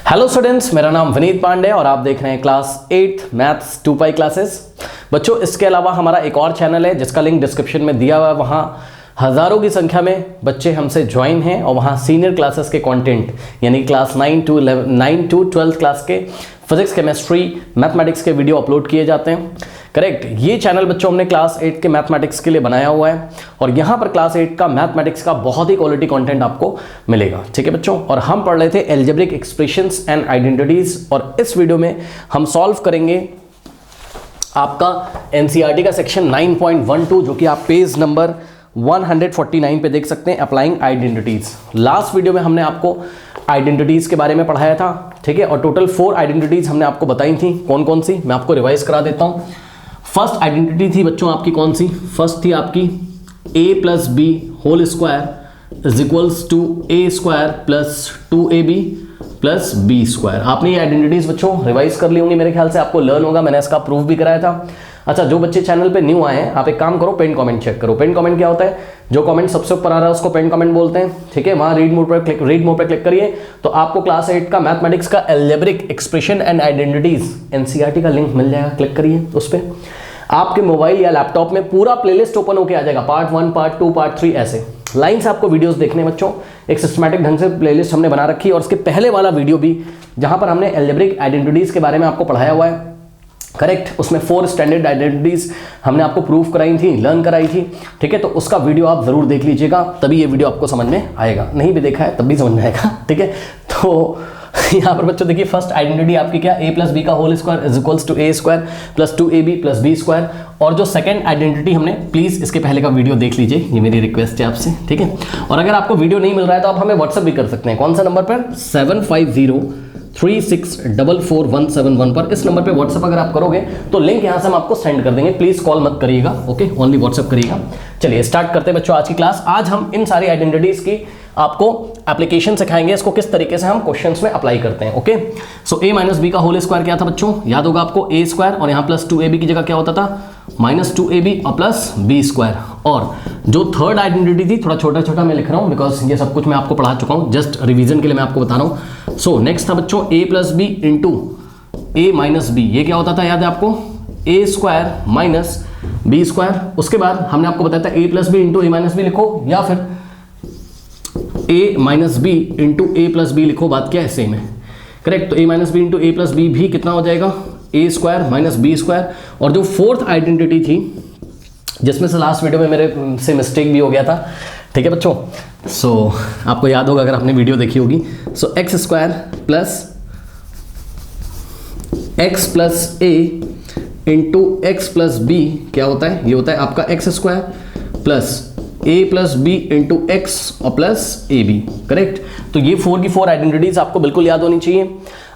Hello students, मेरा नाम विनीत पांडे और आप देख रहे हैं क्लास 8 मैथ्स 2 पाई क्लासेस। बच्चों, इसके अलावा हमारा एक और चैनल है जिसका लिंक डिस्क्रिप्शन में दिया हुआ है। वहाँ हज़ारों की संख्या में बच्चे हमसे ज्वाइन हैं और वहाँ सीनियर क्लासेस के कंटेंट यानी क्लास 9 टू 12th क्लास के फिजिक्स, केमिस्ट्री, मैथमेटिक्स के वीडियो अपलोड किए जाते हैं। करेक्ट, ये चैनल बच्चों हमने क्लास 8 के मैथमेटिक्स के लिए बनाया हुआ है और यहाँ पर क्लास 8 का मैथमेटिक्स का बहुत ही क्वालिटी कंटेंट आपको मिलेगा। ठीक है बच्चों, और हम पढ़ रहे थे एल्जेब्रिक एक्सप्रेशंस एंड आइडेंटिटीज और इस वीडियो में हम सॉल्व करेंगे आपका एनसीईआरटी का सेक्शन 9.12 जो कि आप पेज नंबर 149 पे देख सकते हैं, अप्लाइंग आइडेंटिटीज। लास्ट वीडियो में हमने आपको आइडेंटिटीज के बारे में पढ़ाया था, ठीक है, और टोटल 4 आइडेंटिटीज हमने आपको बताई थी। कौन कौन सी, मैं आपको रिवाइज करा देता हूं। फर्स्ट आइडेंटिटी थी बच्चों आपकी कौन सी? फर्स्ट थी आपकी a plus b whole square is equals to a square plus 2ab plus b square. आपने ये आइडेंटिटीज बच्चों रिवाइज कर ली होंगी, मेरे ख्याल से आपको लर्न होगा, मैंने इसका प्रूफ भी कराया था। अच्छा, जो बच्चे चैनल पे न्यू आए हैं, आप एक काम करो, पेन कमेंट चेक करो। पेन कमेंट क्या होता है? जो कमेंट सबसे ऊपर आ रहा है उसको पेन कमेंट बोलते हैं। ठीक है, वहां रीड मोड पर क्लिक करिए तो आपको क्लास 8 का मैथमेटिक्स का algebraic expression and identities NCERT का लिंक मिल जाएगा। क्लिक करिए उस पर, आपके मोबाइल या लैपटॉप में पूरा प्लेलिस्ट ओपन होकर आ जाएगा। पार्ट 1, पार्ट 2, पार्ट 3 ऐसे लाइन से आपको वीडियोस देखने बच्चों। एक सिस्टमैटिक ढंग से प्लेलिस्ट हमने बना रखी है और उसके पहले वाला वीडियो भी जहां पर हमने एल्जेब्रिक आइडेंटिटीज के बारे में आपको पढ़ाया हुआ है। करेक्ट, उसमें 4 स्टैंडर्ड आइडेंटिटीज हमने आपको प्रूफ कराई थी, लर्न कराई थी। ठीक है, तो उसका वीडियो आप जरूर देख लीजिएगा, तभी ये वीडियो आपको समझ में आएगा। नहीं भी देखा है तब भी समझ में आएगा। ठीक है, तो यहाँ पर बच्चों देखिए, फर्स्ट आइडेंटिटी आपकी क्या? a प्लस बी का whole square is equals to a square plus 2ab plus b square. और जो सेकंड आइडेंटिटी हमने, प्लीज इसके पहले का वीडियो देख लीजिए, ये मेरी रिक्वेस्ट है आपसे। ठीक है, और अगर आपको वीडियो नहीं मिल रहा है तो आप हमें व्हाट्सएप भी कर सकते हैं। कौन सा नंबर पर? 7503644171 पर। इस नंबर पे व्हाट्सएप अगर आप करोगे तो लिंक यहाँ से हम आपको सेंड कर देंगे। प्लीज कॉल मत करिएगा, ओके, ओनली व्हाट्सएप करिएगा। चलिए स्टार्ट करते हैं बच्चों आज की क्लास। आज हम इन सारी आइडेंटिटीज की आपको एप्लीकेशन सिखाएंगे, इसको किस तरीके से हम क्वेश्चंस में अप्लाई करते हैं। Okay, so a minus b का होल स्क्वायर क्या था बच्चों? याद होगा आपको, a स्क्वायर और यहाँ प्लस 2ab की जगह क्या होता था? माइनस 2ab और प्लस बी स्क्वायर। और जो थर्ड आइडेंटिटी थी, थोड़ा छोटा छोटा मैं लिख रहा हूँ बिकॉज ये सब कुछ मैं आपको पढ़ा चुका हूँ, जस्ट रिवीजन के लिए मैं आपको बता रहा हूँ। सो नेक्स्ट था बच्चों a plus b into a minus b. ये क्या होता था? याद है आपको, a square minus b square. उसके बाद हमने आपको बताया था a plus b into a minus b लिखो, या फिर a minus b into a plus b लिखो, बात क्या है? सेम है। करेक्ट, तो a minus b into a plus b भी कितना हो जाएगा? a square minus b square. और जो फोर्थ आइडेंटिटी थी, जिसमें से लास्ट वीडियो में मेरे से मिस्टेक भी हो गया था, ठीक है बच्चों, सो आपको याद होगा अगर आपने वीडियो देखी होगी। So x square plus x plus a into x plus b क्या होता है? ये होता है आपका x square plus a plus b into x और प्लस ए बी। करेक्ट, तो ये 4 की 4 आइडेंटिटीज आपको बिल्कुल याद होनी चाहिए।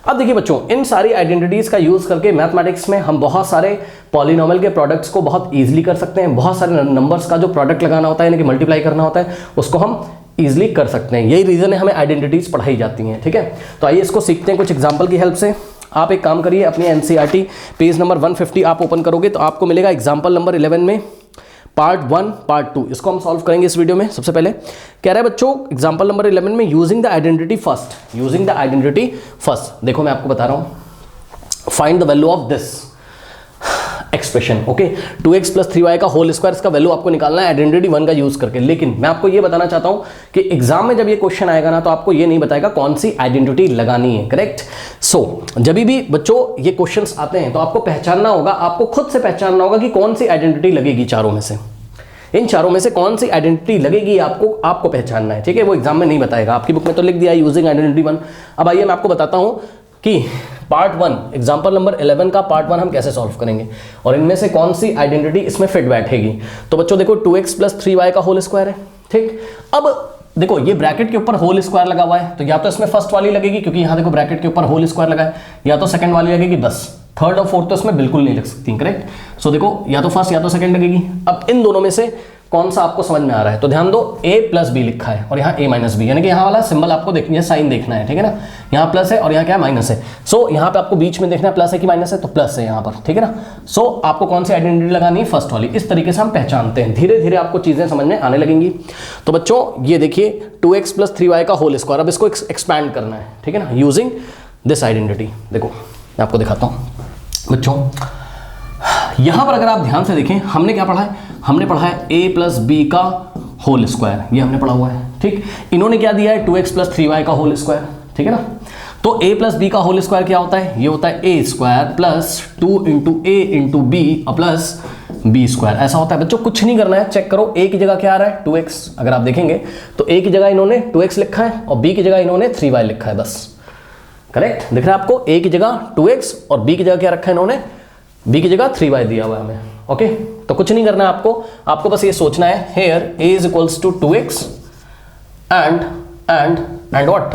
अब देखिए बच्चों, इन सारी आइडेंटिटीज का यूज करके मैथमेटिक्स में हम बहुत सारे पॉलिनोमियल के प्रोडक्ट्स को बहुत इजीली कर सकते हैं। बहुत सारे नंबर्स का जो प्रोडक्ट लगाना होता है यानी कि मल्टीप्लाई करना होता है, उसको हम इजीली कर सकते हैं। यही रीजन है हमें आइडेंटिटीज पढ़ाई जाती हैं। ठीक है, तो आइए इसको सीखते हैं कुछ एग्जाम्पल की हेल्प से। आप एक काम करिए, अपनी एनसीईआरटी पेज नंबर 150 आप ओपन करोगे तो आपको मिलेगा एग्जाम्पल नंबर 11 में पार्ट 1, पार्ट 2। इसको हम सॉल्व करेंगे इस वीडियो में। सबसे पहले कह रहा है बच्चों एग्जांपल नंबर 11 में using the identity first. Using the identity first, देखो मैं आपको बता रहा हूं, find the value of this expression. Okay, 2x plus 3y का होल स्क्वायर, इसका वैल्यू आपको निकालना है आइडेंटिटी 1 का यूज करके। लेकिन मैं आपको ये बताना चाहता हूं कि एग्जाम में जब ये क्वेश्चन आएगा ना, तो आपको ये नहीं बताएगा कौन सी आइडेंटिटी लगानी है। करेक्ट, सो जब भी बच्चों ये क्वेश्चंस आते हैं तो आपको पहचानना होगा, आपको खुद से पहचानना होगा कि कौन सी आइडेंटिटी लगेगी चारों में से। इन चारों में से कौन सी आइडेंटिटी लगेगी आपको पहचानना है। ठीक है, वो एग्जाम में नहीं बताएगा, आपकी बुक में तो लिख दिया है यूजिंग आइडेंटिटी 1। अब आइए मैं आपको बताता हूं कि पार्ट 1 एग्जांपल नंबर 11 का पार्ट 1 हम कैसे सॉल्व करेंगे और इनमें से कौन सी आइडेंटिटी इसमें फिट बैठेगी। तो बच्चों देखो, 2x प्लस 3y का होल स्क्वायर है। ठीक, अब देखो ये ब्रैकेट के ऊपर होल स्क्वायर लगा हुआ है, तो या तो इसमें फर्स्ट वाली लगेगी क्योंकि यहां देखो ब्रैकेट के ऊपर होल स्क्वायर लगा है, या तो सेकंड वाली लगेगी, बस थर्ड और फोर्थ तो इसमें बिल्कुल नहीं लग सकती। करेक्ट, सो देखो या तो फर्स्ट या तो सेकंड लगेगी। अब इन दोनों में से कौन सा आपको समझ में आ रहा है? तो ध्यान दो, a प्लस बी लिखा है और यहाँ a माइनस बी, यानी कि यहाँ वाला सिंबल आपको देखना है, साइन देखना है। ठीक है ना, यहाँ प्लस है और यहाँ क्या है? माइनस है। सो यहाँ पे आपको बीच में देखना है प्लस है कि माइनस है, तो प्लस है यहाँ पर। ठीक है ना, सो आपको कौन सी आइडेंटिटी लगानी है? फर्स्ट वाली। इस तरीके से हम पहचानते हैं, धीरे धीरे आपको चीजें समझ में आने लगेंगी। तो बच्चों ये देखिए 2x प्लस 3y का होल स्क्वायर, अब इसको एक्सपैंड करना है। ठीक है ना, यूजिंग दिस आइडेंटिटी। देखो मैं आपको दिखाता हूँ बच्चों, यहां पर अगर आप ध्यान से देखें हमने क्या पढ़ा है, हमने पढ़ा है a प्लस बी का होल स्क्वायर, ये हमने पढ़ा हुआ है, ठीक। इन्होंने क्या दिया है 2x प्लस 3y का होल स्क्वायर, ठीक है ना। तो a प्लस बी का होल स्क्वायर क्या होता है, ये होता है a square plus 2 into a into b plus b square, ऐसा होता है बच्चों। कुछ नहीं करना है, चेक करो a की जगह क्या आ रहा है 2x, अगर आप देखेंगे तो a की जगह इन्होंने 2x लिखा है और b की जगह इन्होंने 3y लिखा है, बस करेक्ट दिख रहा है आपको। a की जगह 2x और b की जगह क्या रखा है इन्होंने, b की जगह 3y दिया हुआ है हमें, ओके। तो कुछ नहीं करना है आपको बस ये सोचना है here a is equals to 2x and what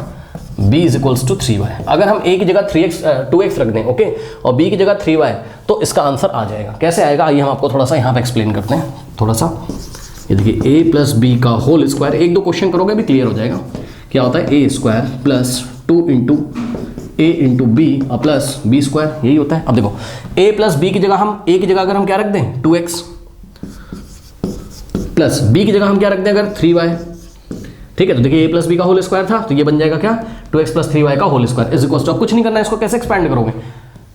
b is equals to 3y। अगर हम a की जगह 2x रख दें, ओके, और b की जगह 3y, तो इसका आंसर आ जाएगा। कैसे आएगा आइए हम आपको थोड़ा सा यहाँ पे एक्सप्लेन करते हैं थोड़ा सा। ये देखिए a प्लस बी का होल स्क्वायर, एक दो क्वेश्चन करोगे भी क्लियर हो जाएगा। क्या होता है a square plus 2 into a into b plus b square, यही होता है। अब देखो a प्लस बी की जगह हम a की जगह अगर हम क्या रख दें 2x प्लस b की जगह हम क्या रख दें अगर 3y, ठीक है। तो देखिए a प्लस बी का होल स्क्वायर था तो ये बन जाएगा क्या 2x प्लस 3y का whole square is equal to, अब कुछ नहीं करना है, इसको कैसे एक्सपेंड करोगे,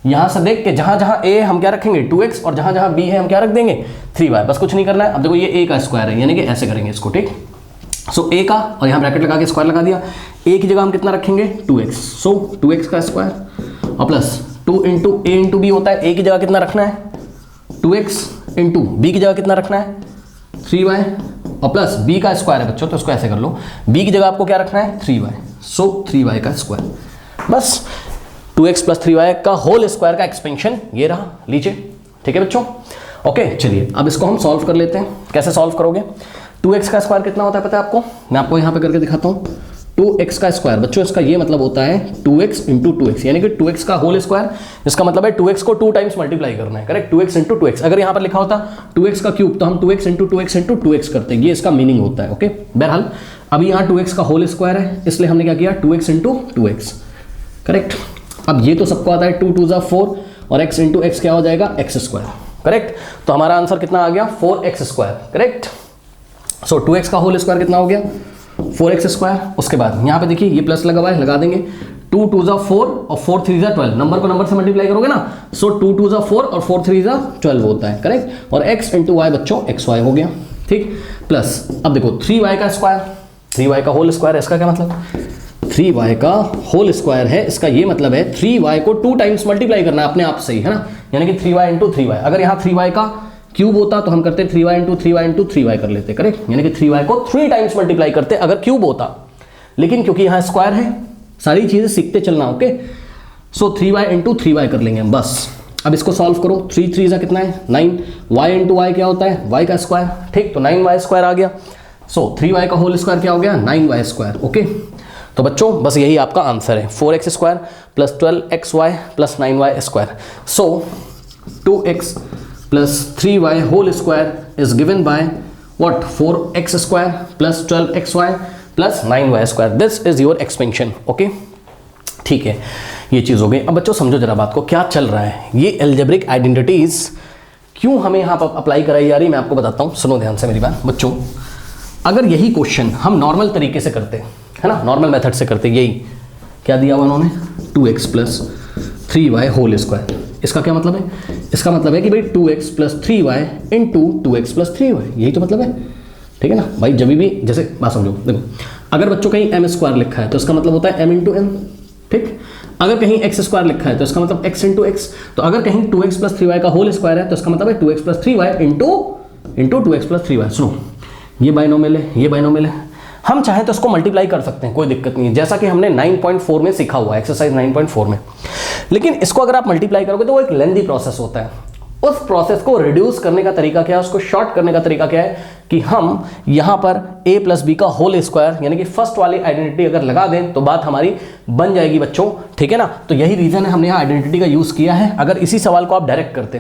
यहां से देख के जहां जहां a हम क्या रखेंगे 2x और जहां जहां b है हम क्या रख देंगे 3y, बस कुछ नहीं करना है। अब देखो ये a का स्क्वायर है यानी कि ऐसे करेंगे इसको, ठीक। सो a का और यहां ब्रैकेट लगा के स्क्वायर लगा दिया, a की जगह हम कितना रखेंगे 2x, सो 2x का स्क्वायर और plus 2 into a into B होता है, a की जगह कितना रखना है 2x इंटू बी की जगह कितना रखना है 3y और प्लस b का स्क्वायर है बच्चों, तो इसको ऐसे कर लो, b की जगह आपको क्या रखना है 3y, सो 3y का स्क्वायर, बस 2x प्लस 3y का होल स्क्वायर का एक्सपेंशन ये रहा, लीजिए, ठीक है बच्चों। ओके चलिए अब इसको हम सॉल्व कर लेते हैं। कैसे सॉल्व करोगे, 2x का स्क्वायर कितना होता है पता है आपको, मैं आपको यहाँ पे करके दिखाता हूँ। 2x का स्क्वायर बच्चों इसका ये मतलब होता है 2x इंटू 2x, यानी कि 2x का होल स्क्वायर, इसका मतलब है 2x को 2 टाइम्स मल्टीप्लाई करना है, करेक्ट, 2x इंटू 2x। अगर यहाँ पर लिखा होता 2x का क्यूब तो हम 2x into 2x into 2x करते हैं, ये इसका मीनिंग होता है, ओके। बहरहाल अभी यहाँ 2x का होल स्क्वायर है इसलिए हमने क्या किया 2x इंटू 2x, करेक्ट। अब ये तो सबको आता है 2 2 जा 4 और x इंटू x क्या हो जाएगा x स्क्वायर, करेक्ट। तो हमारा आंसर कितना आ गया 4x स्क्वायर, करेक्ट। सो 2x का होल स्क्वायर कितना हो गया 4x स्क्वायर। उसके बाद यहाँ पे देखिए ये प्लस लगा हुआ है, लगा देंगे 2 2 जा 4 और 4 3 जा 12, नंबर को नंबर से मल्टीप्लाई करोगे ना, सो 2 2 जा 4 और 4 3 जा 12 होता है, करेक्ट। और x इंटू वाई बच्चों xy हो गया, ठीक। प्लस अब देखो 3y का स्क्वायर, 3y का होल स्क्वायर है, इसका क्या मतलब 3y का होल स्क्वायर है, इसका ये मतलब है 3y को 2 टाइम्स मल्टीप्लाई करना है अपने आप से ही, है ना, यानी कि 3y इंटू 3y। अगर यहाँ 3y का क्यूब होता तो हम करते 3y into 3y into 3y कर लेते, करेक्ट, यानी कि 3y को 3 टाइम्स मल्टीप्लाई करते अगर क्यूब होता, लेकिन क्योंकि यहाँ स्क्वायर है सारी चीजें सीखते चलना, ओके। सो 3y इंटू 3y कर लेंगे हम, बस। अब इसको सॉल्व करो, 3 3 जा कितना है 9, y इंटू वाई क्या होता है y का स्क्वायर, ठीक, तो 9y स्क्वायर आ गया। सो 3y का होल स्क्वायर क्या हो गया 9y स्क्वायर, ओके। तो बच्चों बस यही आपका आंसर है, 4x square plus 12xy plus 9y square. So 2x plus 3y whole square is given by what 4x square plus 12xy plus 9y square, this is your expansion, okay, ठीक है। ये चीज़ हो गई। अब बच्चों समझो जरा बात को, क्या चल रहा है, ये एल्जेब्रिक आइडेंटिटीज क्यों हमें यहाँ पर अप्लाई कराई जा रही है, मैं आपको बताता हूँ, सुनो ध्यान से मेरी बात बच्चों। अगर यही क्वेश्चन हम नॉर्मल तरीके से करते है ना, नॉर्मल मेथड से करते, यही क्या दिया हुआ उन्होंने 2x plus 3y whole square, इसका क्या मतलब है, इसका मतलब है कि भाई 2x plus 3y into 2x plus 3y, यही तो मतलब है, ठीक है ना भाई। जब भी जैसे बात समझो, देखो अगर बच्चों कहीं m स्क्वायर लिखा है तो इसका मतलब होता है m इंटू m, ठीक। अगर कहीं x स्क्वायर लिखा है तो इसका मतलब x इंटू x, तो अगर कहीं 2x प्लस 3y का होल स्क्वायर है तो इसका मतलब है 2x plus 3y into 2x plus 3y। सुनो ये बाइनोमियल है, ये बाइनोमियल है, हम चाहें तो इसको मल्टीप्लाई कर सकते हैं, कोई दिक्कत नहीं है, जैसा कि हमने 9.4 में सीखा हुआ है, एक्सरसाइज 9.4 में। लेकिन इसको अगर आप मल्टीप्लाई करोगे तो वो एक लेंथी प्रोसेस होता है, उस प्रोसेस को रिड्यूस करने का तरीका क्या है, उसको शॉर्ट करने का तरीका क्या है कि हम यहाँ पर a प्लस बी का होल स्क्वायर यानी कि फर्स्ट वाली आइडेंटिटी अगर लगा दें तो बात हमारी बन जाएगी बच्चों, ठीक है ना। तो यही रीजन है हमने यहाँ आइडेंटिटी का यूज किया है। अगर इसी सवाल को आप डायरेक्ट करते,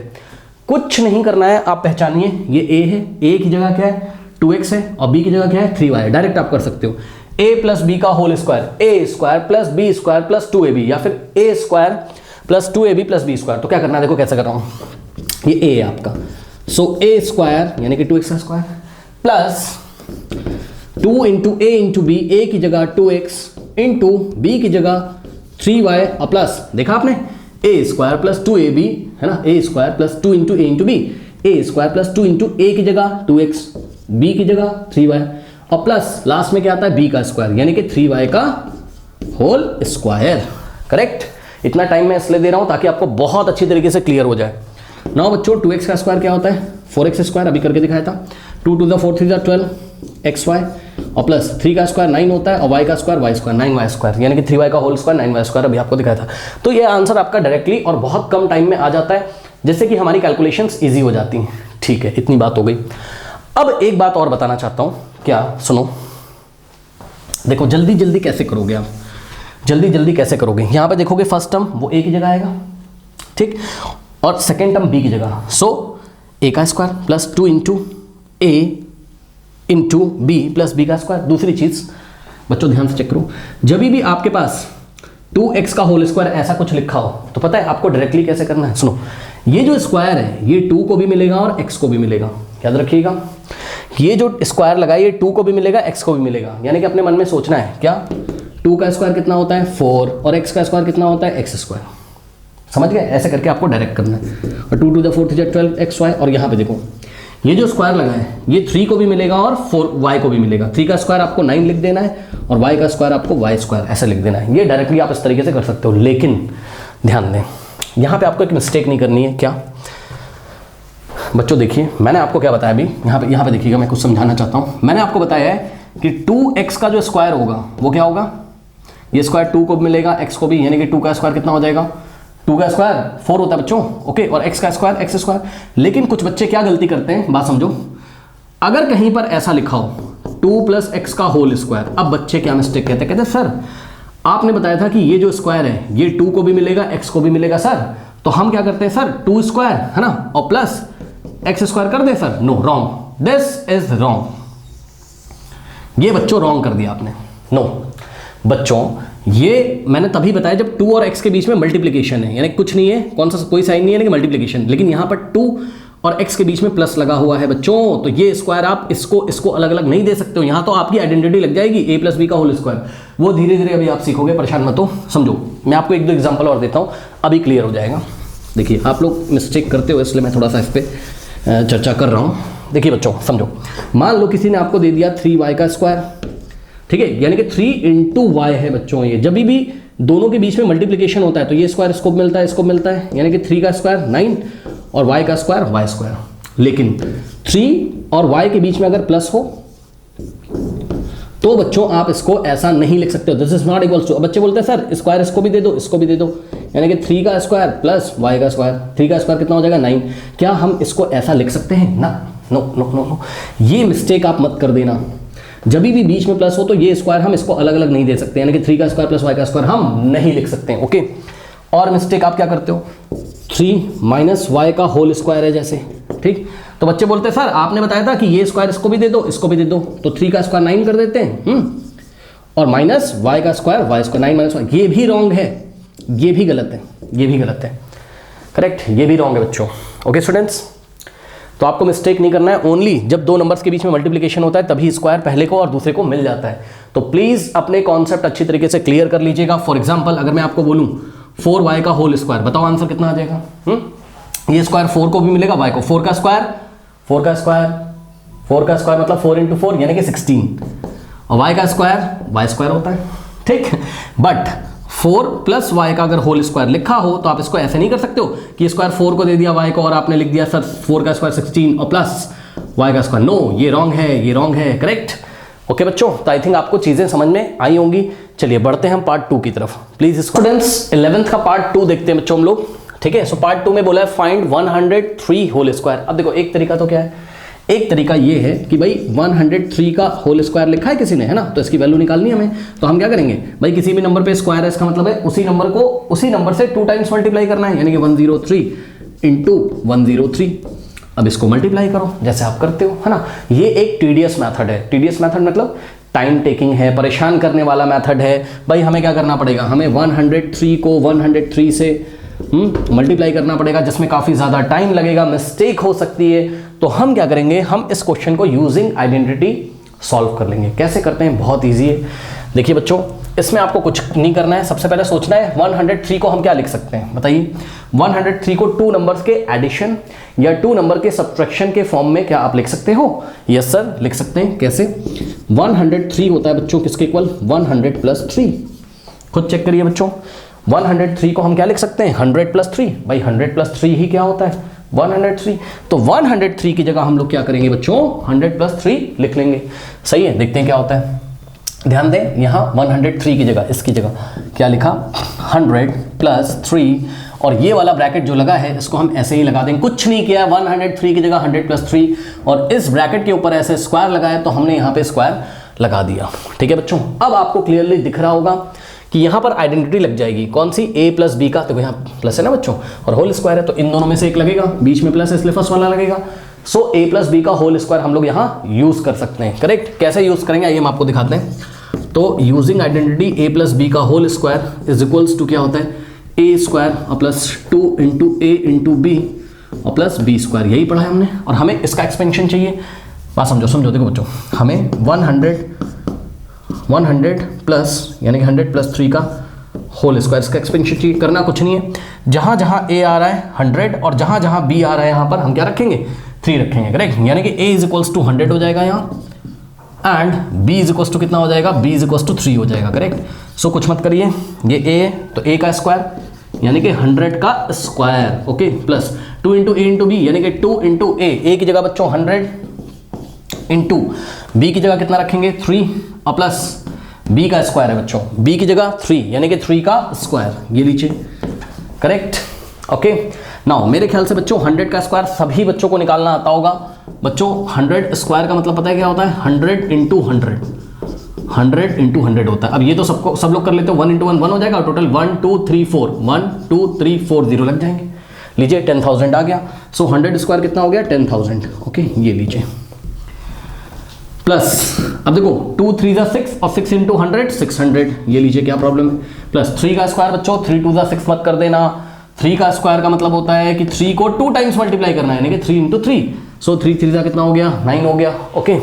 कुछ नहीं करना है, आप पहचानिए ये a है, a की जगह क्या है 2x है और b की जगह क्या है 3y है, डायरेक्ट आप कर सकते हो। a प्लस बी का whole square, a square plus b square plus 2ab, या फिर a square plus 2ab plus b square. तो क्या करना है, देखो कैसे कर रहा हूं, ये a है आपका, सो a स्क्वायर यानी कि 2x का square plus 2 into a into b, a की जगह 2x इंटू b की जगह 3y और प्लस, देखा आपने, ए स्क्वायर प्लस 2ab है ना, ए square plus 2 into a into B, A square plus 2 into ए की जगह 2x, बी की जगह 3y और प्लस लास्ट में क्या आता है, बी का स्क्वायर यानी कि 3y का होल स्क्वायर। करेक्ट। इतना टाइम मैं इसलिए दे रहा हूं ताकि आपको बहुत अच्छी तरीके से क्लियर हो जाए। नाउ बच्चों 2x का स्क्वायर क्या होता है, 4x स्क्वायर, अभी करके दिखाया था। 2 to the 4 3 12 xy और प्लस 3 का स्क्वायर 9 होता है और y का square y square 9y square यानी कि 3y का होल स्क्वायर 9y स्क्वायर, अभी आपको दिखाया था। तो ये आंसर आपका डायरेक्टली और बहुत कम टाइम में आ जाता है, जिससे कि हमारी कैलकुलेशंस इजी हो जाती हैं। ठीक है, इतनी बात हो गई। अब एक बात और बताना चाहता हूं, क्या, सुनो, देखो जल्दी जल्दी कैसे करोगे आप, जल्दी जल्दी कैसे करोगे। यहां पे देखोगे फर्स्ट टर्म वो a की जगह आएगा, ठीक, और सेकेंड टर्म b की जगह। सो a का square plus 2 into a into b plus b का स्क्वायर। दूसरी चीज बच्चों ध्यान से चेक करो, जब भी आपके पास 2x का होल स्क्वायर ऐसा कुछ लिखा हो तो पता है आपको डायरेक्टली कैसे करना है। सुनो, ये जो स्क्वायर है ये 2 को भी मिलेगा और x को भी मिलेगा, याद रखिएगा। ये जो स्क्वायर लगा ये 2 को भी मिलेगा, x को भी मिलेगा, यानी कि अपने मन में सोचना है क्या, 2 का स्क्वायर कितना होता है 4 और x का स्क्वायर कितना होता है x स्क्वायर। समझ गए, ऐसे करके आपको डायरेक्ट करना है। और 2 to the 4 12 xy और यहाँ पे देखो ये जो स्क्वायर लगा है ये 3 को भी मिलेगा और 4y को भी मिलेगा। 3 का स्क्वायर आपको 9 लिख देना है और y का स्क्वायर आपको y स्क्वायर ऐसे लिख देना है। ये डायरेक्टली आप इस तरीके से कर सकते हो, लेकिन ध्यान दें यहाँ पे आपको एक मिस्टेक नहीं करनी है। क्या बच्चों, देखिए मैंने आपको क्या बताया अभी, यहाँ पे देखिएगा, मैं कुछ समझाना चाहता हूँ। मैंने आपको बताया है कि 2x का जो स्क्वायर होगा वो क्या होगा, ये स्क्वायर 2 को भी मिलेगा x को भी, यानी कि 2 का स्क्वायर कितना हो जाएगा, 2 का स्क्वायर 4 होता है बच्चों, ओके, और x का स्क्वायर x स्क्वायर। लेकिन कुछ बच्चे क्या गलती करते हैं, बात समझो, अगर कहीं पर ऐसा लिखा हो 2 प्लस x का होल स्क्वायर, अब बच्चे क्या मिस्टेक कहते हैं, सर आपने बताया था कि ये जो स्क्वायर है ये 2 को भी मिलेगा x को भी मिलेगा सर, तो हम क्या करते हैं सर 2 स्क्वायर है ना और प्लस x स्क्वायर कर दे sir. No, wrong, this is wrong. ये बच्चों रॉन्ग कर दिया आपने। नो बच्चों, ये मैंने तभी बताया जब 2 और x के बीच में मल्टीप्लिकेशन है, यानी कुछ नहीं है, कौन सा कोई साइन नहीं है, यानी कि मल्टीप्लिकेशन। लेकिन यहाँ पर 2 और x के बीच में प्लस लगा हुआ है बच्चों, तो ये स्क्वायर आप इसको अलग अलग नहीं दे सकते हो। यहाँ तो आपकी आइडेंटिटी लग जाएगी a प्लस बी का होल स्क्वायर, वो धीरे धीरे अभी आप सीखोगे, परेशान मत हो, समझो। मैं आपको 1-2 एग्जाम्पल और देता हूँ, अभी क्लियर हो जाएगा। देखिए आप लोग मिस्टेक करते हो इसलिए मैं थोड़ा सा इस पर चर्चा कर रहा हूँ। देखिए बच्चों समझो, मान लो किसी ने आपको दे दिया 3y का स्क्वायर, ठीक है, यानी कि 3 इंटू y है बच्चों। ये जब भी दोनों के बीच में मल्टीप्लिकेशन होता है तो ये स्क्वायर इसको मिलता है, इसको मिलता है, यानी कि 3 का स्क्वायर 9 और y का स्क्वायर y स्क्वायर। लेकिन 3 और y के बीच में अगर प्लस हो तो बच्चों आप इसको ऐसा नहीं लिख सकते हो, this is not equals to. बच्चे बोलते हैं सर स्क्वायर इसको भी दे दो, इसको भी दे दो, यानी कि 3 का स्क्वायर प्लस y का स्क्वायर, 3 का स्क्वायर कितना हो जाएगा 9। क्या हम इसको ऐसा लिख सकते हैं ना? नो नो नो नो, ये मिस्टेक आप मत कर देना। जब भी बीच में प्लस हो तो ये स्क्वायर हम इसको अलग अलग नहीं दे सकते, यानी कि 3 का स्क्वायर प्लस y का स्क्वायर हम नहीं लिख सकते हैं, ओके। और मिस्टेक आप क्या करते हो, 3 माइनस y का होल स्क्वायर है जैसे, ठीक, तो बच्चे बोलते हैं सर आपने बताया था कि ये स्क्वायर इसको भी दे दो, इसको भी दे दो, तो 3 का स्क्वायर 9 कर देते हैं, और माइनस y का square y square 9 minus y, ये भी रॉन्ग है, ये भी गलत है, ये भी गलत है, करेक्ट, ये भी रॉन्ग है बच्चों, ओके स्टूडेंट्स। तो आपको मिस्टेक नहीं करना है, ओनली जब दो नंबर्स के बीच में मल्टीप्लिकेशन होता है तभी स्क्वायर पहले को और दूसरे को मिल जाता है। तो प्लीज अपने कॉन्सेप्ट अच्छी तरीके से क्लियर कर लीजिएगा। फॉर एग्जांपल अगर मैं आपको बोलूं 4y का होल स्क्वायर, बताओ आंसर कितना आ जाएगा? ये स्क्वायर 4 को भी मिलेगा, y को, 4 का स्क्वायर 4 का स्क्वायर 4 का स्क्वायर मतलब 4 इंटू 4 यानी कि 16, और y का स्क्वायर y स्क्वायर होता है, ठीक। बट 4 प्लस y का अगर होल स्क्वायर लिखा हो तो आप इसको ऐसे नहीं कर सकते हो कि स्क्वायर 4 को दे दिया y को और आपने लिख दिया सर 4 का स्क्वायर 16 और प्लस y का स्क्वायर। नो, ये रॉन्ग है, ये रॉन्ग है, करेक्ट, ओके बच्चों। तो आई थिंक आपको चीजें समझ में आई होंगी। चलिए बढ़ते हैं हम पार्ट 2 की तरफ। प्लीज स्टूडेंट्स 11th का पार्ट 2 देखते हैं बच्चों हम लोग, ठीक है। सो पार्ट 2 में बोला है फाइंड 103 होल स्क्वायर। अब देखो एक तरीका तो क्या है, एक तरीका ये है कि भाई 103 का होल स्क्वायर लिखा है किसी ने, है ना, तो इसकी वैल्यू निकालनी है हमें। तो हम क्या करेंगे भाई, किसी भी नंबर पे स्क्वायर है इसका मतलब है उसी नंबर को उसी नंबर से 2 टाइम्स मल्टीप्लाई करना है, यानी कि 103 इंटू 103। अब इसको मल्टीप्लाई करो जैसे आप करते हो, है ना। ये एक टीडियस मैथड है। टीडियस मैथड मतलब टाइम टेकिंग है, परेशान करने वाला मैथड है। भाई हमें क्या करना पड़ेगा, हमें 103 को 103 से मल्टीप्लाई करना पड़ेगा, जिसमें काफी ज्यादा टाइम लगेगा, मिस्टेक हो सकती है। तो हम क्या करेंगे, हम इस क्वेश्चन को यूजिंग आइडेंटिटी सॉल्व कर लेंगे। कैसे करते हैं, बहुत इजी है। देखिए बच्चों इसमें आपको कुछ नहीं करना है, सबसे पहले सोचना है 103 को हम क्या लिख सकते हैं बताइए। 103 को 2 नंबर्स के एडिशन या 2 नंबर के सब्ट्रैक्शन के फॉर्म में क्या आप लिख सकते हो? यस सर, लिख सकते हैं। कैसे? 103 होता है बच्चों किसके इक्वल? 100 प्लस 3। खुद चेक करिए बच्चों, 103 को हम क्या लिख सकते हैं? 100 प्लस 3। भाई 100 प्लस 3 ही क्या होता है? 103। तो 103 की जगह हम लोग क्या करेंगे बच्चों? 100 प्लस 3 लिख लेंगे। सही है, देखते हैं क्या होता है। ध्यान दें, यहाँ 103 की जगह, इसकी जगह क्या लिखा? 100 प्लस 3, और ये वाला ब्रैकेट जो लगा है इसको हम ऐसे ही लगा देंगे, कुछ नहीं किया। 103 की जगह 100 प्लस 3, और इस ब्रैकेट के ऊपर ऐसे स्क्वायर लगाया तो हमने यहाँ पे स्क्वायर लगा दिया। ठीक है बच्चों, अब आपको क्लियरली दिख रहा होगा कि यहाँ पर आइडेंटिटी लग जाएगी। कौन सी? a प्लस बी का, तो यहाँ प्लस है ना बच्चों, और होल स्क्वायर है, तो इन दोनों में से एक लगेगा, बीच में प्लस है इसलिए फर्स्ट वाला लगेगा। सो a प्लस बी का होल स्क्वायर हम लोग यहाँ यूज कर सकते हैं। करेक्ट? कैसे यूज करेंगे आइए हम आपको दिखाते हैं। तो using identity a plus b का whole square is equals to क्या होता है? a स्क्वायर और plus 2 into a into b और प्लस बी स्क्वायर। यही पढ़ा है हमने, और हमें इसका एक्सपेंशन चाहिए। बात समझो देखो बच्चों, हमें 100 प्लस यानी कि 100 प्लस 3 का होल स्क्वायर, इसका एक्सपेंशन चाहिए। करना कुछ नहीं है, जहां जहां a आ रहा है 100 और जहां जहां b आ रहा है यहाँ पर हम क्या रखेंगे? 3 रखेंगे। करेक्ट? यानी कि a इज इक्वल्स टू 100 हो जाएगा यहाँ, and b is equals to कितना हो जाएगा? b इज इक्वल्स टू 3 हो जाएगा। करेक्ट? सो कुछ मत करिए, ये a तो a का स्क्वायर यानी कि 100 का square, okay, plus 2 into a into b यानी कि 2 इंटू ए की जगह बच्चों 100 इंटू बी की जगह कितना रखेंगे? 3, और प्लस b का स्क्वायर है बच्चों, b की जगह 3 यानी कि 3 का स्क्वायर, ये लीजिए। करेक्ट? ओके, नाउ मेरे ख्याल से बच्चों 100 का स्क्वायर सभी बच्चों को निकालना आता होगा। बच्चों 100 स्क्वायर का मतलब पता है क्या होता है? 100 इंटू 100, 100 इंटू 100 होता है। अब ये तो सब लोग कर लेते हो, 1 इंटू 1 1 हो जाएगा, टोटल 1 2 3 4 1 2 3 4 0 लग जाएंगे। लीजिए 10,000 आ गया। सो 100 स्क्वायर कितना हो गया? 10,000। ओके, ये लीजिए, प्लस अब देखो 2 3 जा 6 और 6 इंटू 100 600, ये लीजिए क्या प्रॉब्लम है? प्लस 3 का स्क्वायर बच्चों 3 2 जा 6 मत कर देना। 3 का स्क्वायर का मतलब होता है कि 3 को 2 टाइम्स मल्टीप्लाई करना है, यानी कि 3 इंटू 3। सो 3 3 जा कितना हो गया? 9 हो गया। ओके,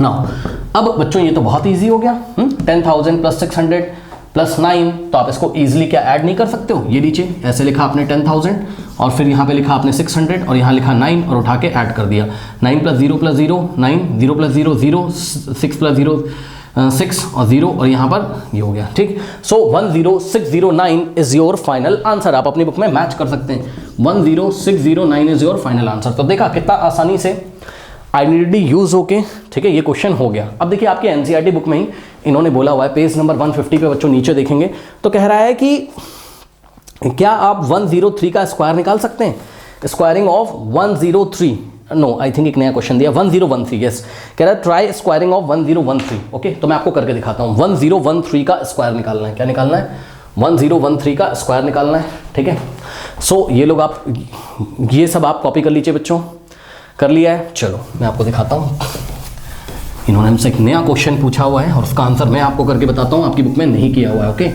नाउ अब बच्चों ये तो बहुत ईजी हो गया। 10,000 प्लस 600 प्लस 9, तो आप इसको ईजिली क्या ऐड नहीं कर सकते हो? ये लीजिए, ऐसे लिखा आपने 10,000 और फिर यहाँ पे लिखा आपने 600 और यहाँ लिखा 9 और उठा के ऐड कर दिया। 9 प्लस 0 प्लस 0 9, 0 प्लस 0 0, 6 प्लस 0 6 और 0 और यहाँ पर ये हो गया। ठीक, सो 10609 इज योर फाइनल आंसर। आप अपनी बुक में मैच कर सकते हैं, 10609 इज योर फाइनल आंसर। तो देखा कितना आसानी से आइडेंटिटी यूज होके, ठीक है, ये क्वेश्चन हो गया। अब देखिए आपके एनसीईआरटी बुक में ही इन्होंने बोला हुआ है, पेज नंबर 150 पे बच्चों नीचे देखेंगे तो कह रहा है कि क्या आप 103 का स्क्वायर निकाल सकते हैं? Squaring of 103, no I think एक नया क्वेश्चन दिया 1013, यस, कह रहा है ट्राई स्क्वायरिंग ऑफ 1013। ओके, तो मैं आपको करके दिखाता हूँ। 1013 का स्क्वायर निकालना है। क्या निकालना है? 1013 का स्क्वायर निकालना है। ठीक है, सो ये लोग आप ये सब आप कॉपी कर लीजिए बच्चों। कर लिया है? चलो मैं आपको दिखाता हूँ। इन्होंने हमसे एक नया क्वेश्चन पूछा हुआ है और उसका आंसर मैं आपको करके बताता हूँ, आपकी बुक में नहीं किया हुआ है। Okay,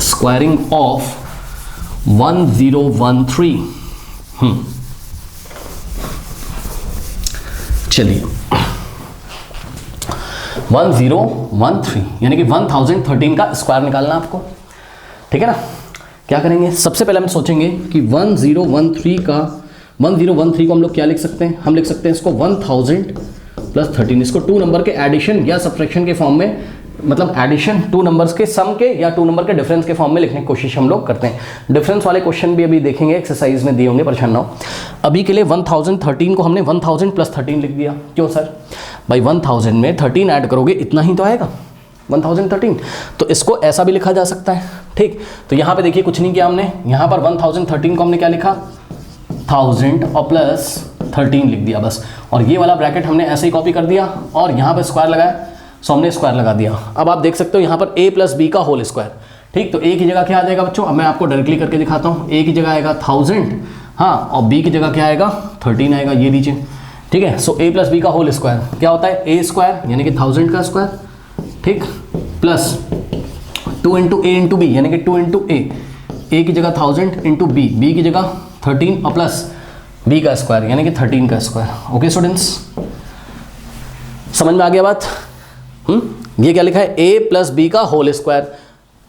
squaring of 1013। चलिए 1013 यानी कि 1013 का स्क्वायर निकालना आपको। ठीक है ना? क्या करेंगे? सबसे पहले हम सोचेंगे कि 1013 को हम लोग क्या लिख सकते हैं? हम लिख सकते हैं इसको 1000 प्लस 13। इसको 2 नंबर के एडिशन या सब्ट्रैक्शन के फॉर्म में, मतलब एडिशन 2 नंबर्स के सम के या 2 नंबर के डिफरेंस के फॉर्म में लिखने की कोशिश हम लोग करते हैं। डिफरेंस वाले क्वेश्चन भी अभी देखेंगे, एक्सरसाइज में दिए होंगे, परेशान ना हो। अभी के लिए 1013 को हमने 1000 प्लस 13 लिख दिया। क्यों सर? भाई 1000 में 13 ऐड करोगे इतना ही तो आएगा, 1013। तो इसको ऐसा भी लिखा जा सकता है। ठीक, तो यहाँ पे देखिए कुछ नहीं किया हमने, यहाँ पर 1013 को हमने क्या लिखा? 1000 और प्लस 13 लिख दिया बस, और ये वाला ब्रैकेट हमने ऐसे ही कॉपी कर दिया और यहाँ पे स्क्वायर लगाया, सो हमने स्क्वायर लगा दिया। अब आप देख सकते हो यहाँ पर a प्लस बी का होल स्क्वायर। ठीक, तो a की जगह क्या आ जाएगा बच्चों? अब मैं आपको डायरेक्टली करके दिखाता हूँ। a की जगह आएगा 1000, हाँ, और b की जगह क्या आएगा? 13 आएगा, ये लीजिए। ठीक है, सो a प्लस बी का होल स्क्वायर क्या होता है? a स्क्वायर यानी कि 1000 का स्क्वायर, ठीक, plus 2 into a into b यानी कि 2 इंटू ए की जगह 1000 इंटू बी की जगह 13 और प्लस b का स्क्वायर यानी कि 13 का स्क्वायर। ओके स्टूडेंट्स, समझ में आ गया बात? ये क्या लिखा है, a प्लस बी का whole square,